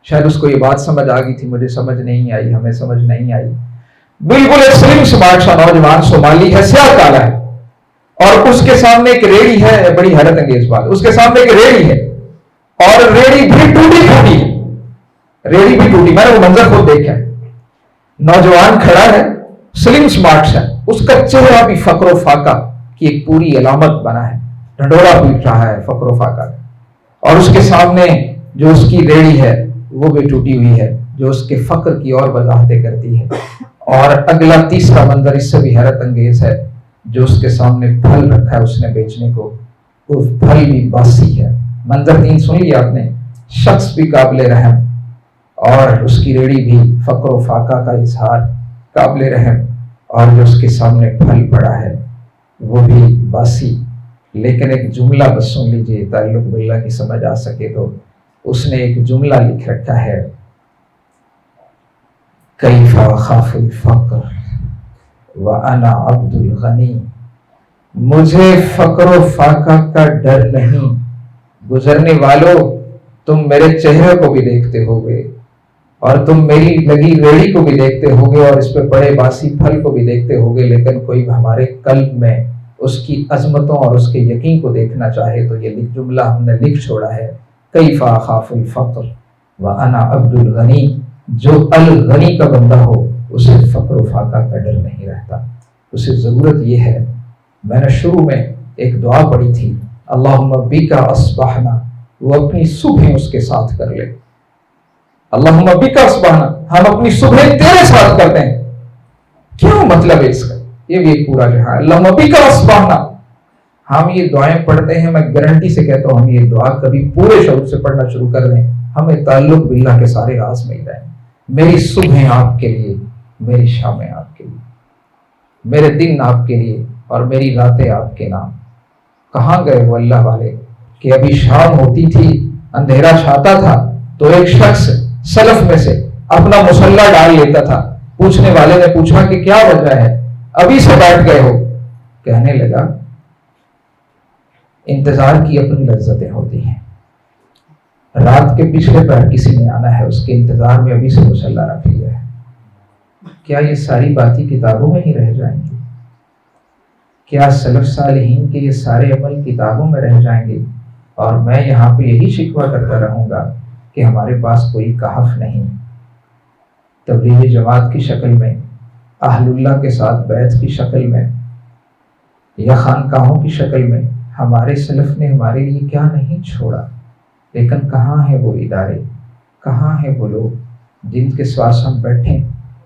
شاید اس کو یہ بات سمجھ آ گئی تھی, مجھے سمجھ نہیں آئی, ہمیں سمجھ نہیں آئی. بالکل ایک سلیم سمارٹ سا نوجوان صومالی ہے, سیاہ کالا ہے, اور اس کے سامنے ایک ریڑھی ہے. بڑی حیرت انگیز بات, اس کے سامنے ایک ریڑھی ہے اور ریڑھی بھی ٹوٹی پھوٹی ہے, ریڑھی بھی ٹوٹی. میں نے وہ منظر خود دیکھا. نوجوان کھڑا ہے, سلیم سمارٹ ہے, اس کا چہرہ بھی فقر و فاقہ کی ایک پوری علامت بنا ہے, ڈھنڈورا پیٹ رہا ہے فقر و فاقہ, اور اس کے سامنے جو اس کی ریڑھی ہے وہ بھی ٹوٹی ہوئی ہے, جو اس کے فقر کی اور وضاحتیں کرتی ہے. اور اگلا تیسرا منظر اس سے بھی حیرت انگیز ہے, جو اس کے سامنے پھل رکھا ہے اس نے بیچنے کو, وہ پھل بھی باسی ہے. منظر 3 سن لیا آپ نے, شخص بھی قابل رحم اور اس کی ریڑھی بھی فقر و فاقہ کا اظہار, قابل رحم, اور جو اس کے سامنے پھل پڑا ہے وہ بھی باسی. لیکن ایک جملہ بس سن لیجیے تعلق باللہ کی سمجھ آ سکے تو. اس نے ایک جملہ لکھ رکھا ہے, کیف اخاف الفقر وانا عبد الغنی. مجھے فقر و فاقہ کا ڈر نہیں. گزرنے والوں, تم میرے چہرے کو بھی دیکھتے ہوگے اور تم میری لگی ریڑھی کو بھی دیکھتے ہوگے اور اس پہ پڑے باسی پھل کو بھی دیکھتے ہوگے, لیکن کوئی ہمارے قلب میں اس کی عظمتوں اور اس کے یقین کو دیکھنا چاہے تو یہ جملہ ہم نے لکھ چھوڑا ہے, کیف اخاف الفقر وانا عبد الغنی. جو الغنی کا بندہ ہو اسے فقر و فاقہ کا ڈر نہیں رہتا. اسے ضرورت یہ ہے, میں نے شروع میں ایک دعا پڑھی تھی, اللہم بک اصبحنا, وہ اپنی صبح اس کے ساتھ کر لے. اللہم بک اصبحنا, ہم اپنی صبح تیرے ساتھ کرتے ہیں. کیوں مطلب ہے اس کا, یہ بھی ایک پورا جہاں. اللہم بک اصبحنا, ہم یہ دعائیں پڑھتے ہیں, میں گارنٹی سے کہتا ہوں ہم یہ دعا کبھی پورے شعور سے پڑھنا شروع کر دیں, ہمیں تعلق باللہ کے سارے راز مل جائیں. میری صبح آپ کے لیے, میری شامیں آپ کے لیے, میرے دن آپ کے لیے اور میری راتیں آپ کے نام. کہاں گئے وہ اللہ والے کہ ابھی شام ہوتی تھی, اندھیرا چھاتا تھا تو ایک شخص سلف میں سے اپنا مصلی ڈال لیتا تھا. پوچھنے والے نے پوچھا کہ کیا وجہ ہے, ابھی سے بیٹھ گئے ہو. کہنے لگا انتظار کی اپنی لذتیں ہوتی ہیں, رات کے پچھلے پہر کسی نے آنا ہے, اس کے انتظار میں ابھی سے مصلی رکھ لیا ہے. کیا یہ ساری باتیں کتابوں میں ہی رہ جائیں گی؟ کیا سلف صالحین کے یہ سارے عمل کتابوں میں رہ جائیں گے اور میں یہاں پہ یہی شکوہ کرتا رہوں گا کہ ہمارے پاس کوئی کہف نہیں؟ تبلیغی جماعت کی شکل میں, اہل اللہ کے ساتھ بیعت کی شکل میں, یا خانقاہوں کی شکل میں ہمارے سلف نے ہمارے لیے کیا نہیں چھوڑا، لیکن کہاں ہیں وہ ادارے، کہاں ہیں وہ لوگ جن کے ساتھ ہم بیٹھیں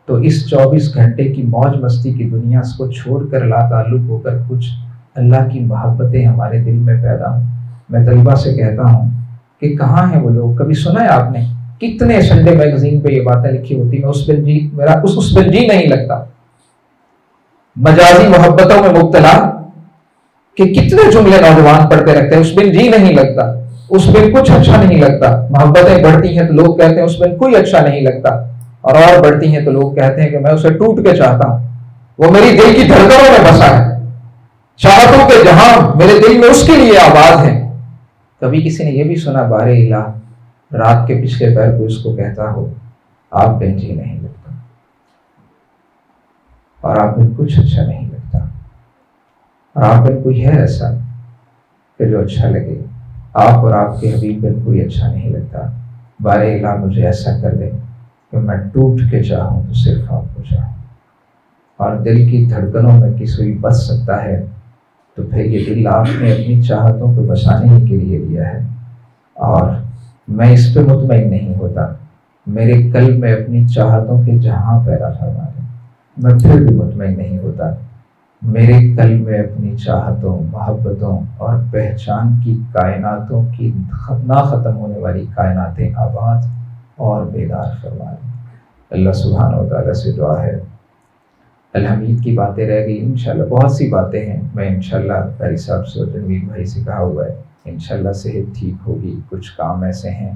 تو اس 24 گھنٹے کی موج مستی کی دنیا کو چھوڑ کر لا تعلق ہو کر کچھ اللہ کی محبتیں ہمارے دل میں پیدا ہوں۔ میں طلبہ سے کہتا ہوں کہ کہاں ہیں وہ لوگ؟ کبھی سنا ہے آپ نے کتنے سنڈے میگزین پہ یہ باتیں لکھی ہوتی ہیں، اس پہ جی نہیں لگتا، مجازی محبتوں میں مبتلا کہ کتنے جملے نوجوان پڑھتے رکھتے ہیں، اس بن جی نہیں لگتا، اس بن کچھ اچھا نہیں لگتا۔ محبتیں بڑھتی ہیں تو لوگ کہتے ہیں اس بن کوئی اچھا نہیں لگتا، اور بڑھتی ہیں تو لوگ کہتے ہیں کہ میں اسے ٹوٹ کے چاہتا ہوں، وہ میری دل کی دھڑکنوں میں بسا ہے، چاہتوں کے جہاں میرے دل میں اس کے لیے آباد ہے۔ کبھی کسی نے یہ بھی سنا بارے الہ رات کے پچھلے پہر کو اس کو کہتا ہو آپ بن جی نہیں لگتا، اور آپ بن کچھ اچھا نہیں لگتا، اور آپ بن کوئی ہے ایسا کہ جو اچھا لگے، آپ اور آپ کے حبیب بن کوئی اچھا نہیں لگتا، بارے الہ مجھے ایسا کر دے کہ میں ٹوٹ کے چاہوں تو صرف آپ کو چاہوں۔ اور دل کی دھڑکنوں میں کسی بس سکتا ہے تو پھر یہ دل آپ نے اپنی چاہتوں کو بسانے ہی کے لیے دیا ہے، اور میں اس پہ مطمئن نہیں ہوتا، میرے قلب میں اپنی چاہتوں کے جہاں پیدا فرما دے، میں پھر بھی مطمئن نہیں ہوتا، میرے قلب میں اپنی چاہتوں، محبتوں اور پہچان کی کائناتوں کی نہ ختم ہونے والی کائناتیں آباد اور بیدار فرما دے۔ اللہ سبحانہ و تعالیٰ سے دعا ہے۔ الحمید کی باتیں رہ گئی، انشاءاللہ بہت سی باتیں ہیں، میں انشاءاللہ قاری صاحب سے اور تنویر بھائی سے کہا ہوا ہے انشاءاللہ صحت ٹھیک ہوگی۔ کچھ کام ایسے ہیں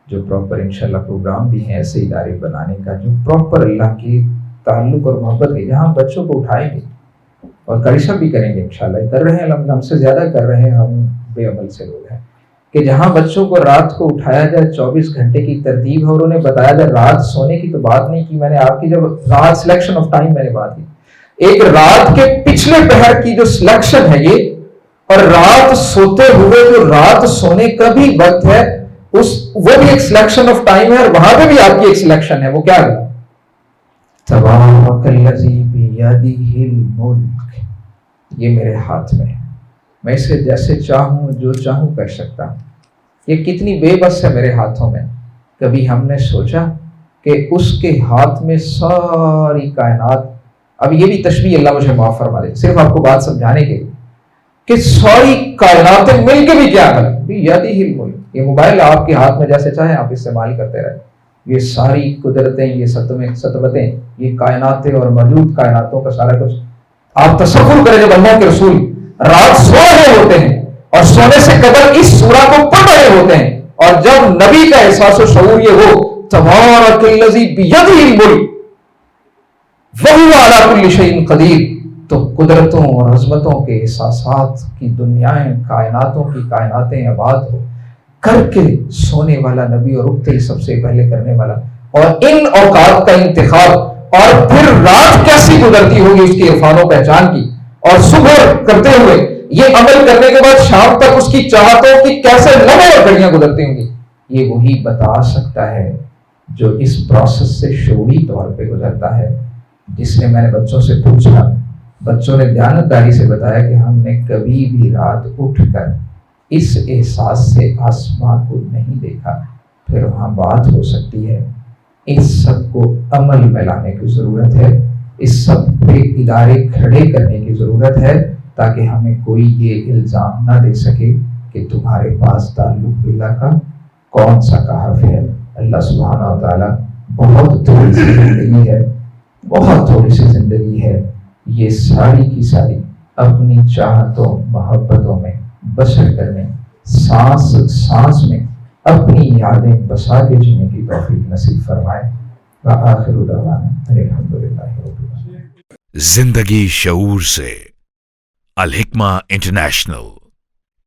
جو پراپر انشاءاللہ پروگرام بھی ہیں ایسے ادارے بنانے کا جو پراپر اللہ کی تعلق اور محبت کے، جہاں بچوں کو اٹھائیں گے اور قاری صاحب بھی کریں گے انشاءاللہ، کر رہے ہیں، ہم سے زیادہ کر رہے ہیں، ہم بے عمل سے لوگ ہیں، کہ جہاں بچوں کو رات کو اٹھایا جائے 24 گھنٹے کی ترتیب ہے، اور انہیں بتایا جائے رات سونے کی تو بات نہیں کی میں نے آپ کی، جب رات سلیکشن آف ٹائم میں نے بات کی، ایک رات کے پچھلے پہر کی جو سلیکشن ہے یہ، اور رات سوتے ہوئے جو رات سونے کا بھی وقت ہے وہ بھی ایک سلیکشن آف ٹائم ہے، اور وہاں پہ بھی آپ کی ایک سلیکشن ہے، وہ کیا ہے؟ تبارک الذی بیدہ الملک، یہ میرے ہاتھ میں ہے، میں اسے جیسے چاہوں جو چاہوں کر سکتا ہوں، یہ کتنی بے بس ہے میرے ہاتھوں میں۔ کبھی ہم نے سوچا کہ اس کے ہاتھ میں ساری کائنات، اب یہ بھی تشبیہ اللہ مجھے معاف فرما دے صرف آپ کو بات سمجھانے کے لیے، کہ ساری کائناتیں مل کے بھی کیا کر بیدہ الملک، یہ موبائل آپ کے ہاتھ میں جیسے چاہیں آپ استعمال کرتے رہے، یہ ساری قدرتیں، یہ سطوتیں، یہ کائناتیں اور موجود کائناتوں کا سارا کچھ آپ تصور کریں جب اللہ کے رسول رات سو رہے ہوتے ہیں اور سونے سے قبل اس سورہ کو پڑھ رہے ہوتے ہیں، اور جب نبی کا احساس و شعور یہ ہو تبارک الذی بیدہ الملک وہو علی کل شیء قدیر، تو قدرتوں اور عظمتوں کے احساسات کی دنیائیں، کائناتوں کی کائناتیں آباد ہو کر کے سونے والا نبی اور اٹھتے ہی سب سے پہلے کرنے والا، اور ان اوقات کا انتخاب، اور پھر رات کیسی گزرتی ہوگی اس کی عرفان و پہچان کی، اور صبح کرتے ہوئے یہ عمل کرنے کے بعد شام تک اس کی چاہتوں کی کیسے لمحے اور گھڑیاں گزرتی ہوں گی، یہ وہی بتا سکتا ہے جو اس پروسیس سے شعوری طور پہ گزرتا ہے، جس نے، میں نے بچوں سے پوچھا، بچوں نے دیانتداری سے بتایا کہ ہم نے کبھی بھی رات اٹھ کر اس احساس سے آسمان کو نہیں دیکھا، پھر وہاں بات ہو سکتی ہے۔ اس سب کو عمل میں لانے کی ضرورت ہے، اس سب پہ ادارے کھڑے کرنے کی ضرورت ہے، تاکہ ہمیں کوئی یہ الزام نہ دے سکے کہ تمہارے پاس تعلق باللہ کا کون سا کہف ہے۔ اللہ سبحانہ و تعالیٰ بہت تھوڑی سی زندگی ہے، بہت تھوڑی سی زندگی ہے، یہ ساری کی ساری اپنی چاہتوں، محبتوں میں بسر کرنے، سانس سانس میں اپنی یادیں بسا کے جینے کی توفیق نصیب فرمائے۔ وآخر دعوانا الحمدللہ رب العالمین۔ زندگی شعور سے، الحکمہ انٹرنیشنل۔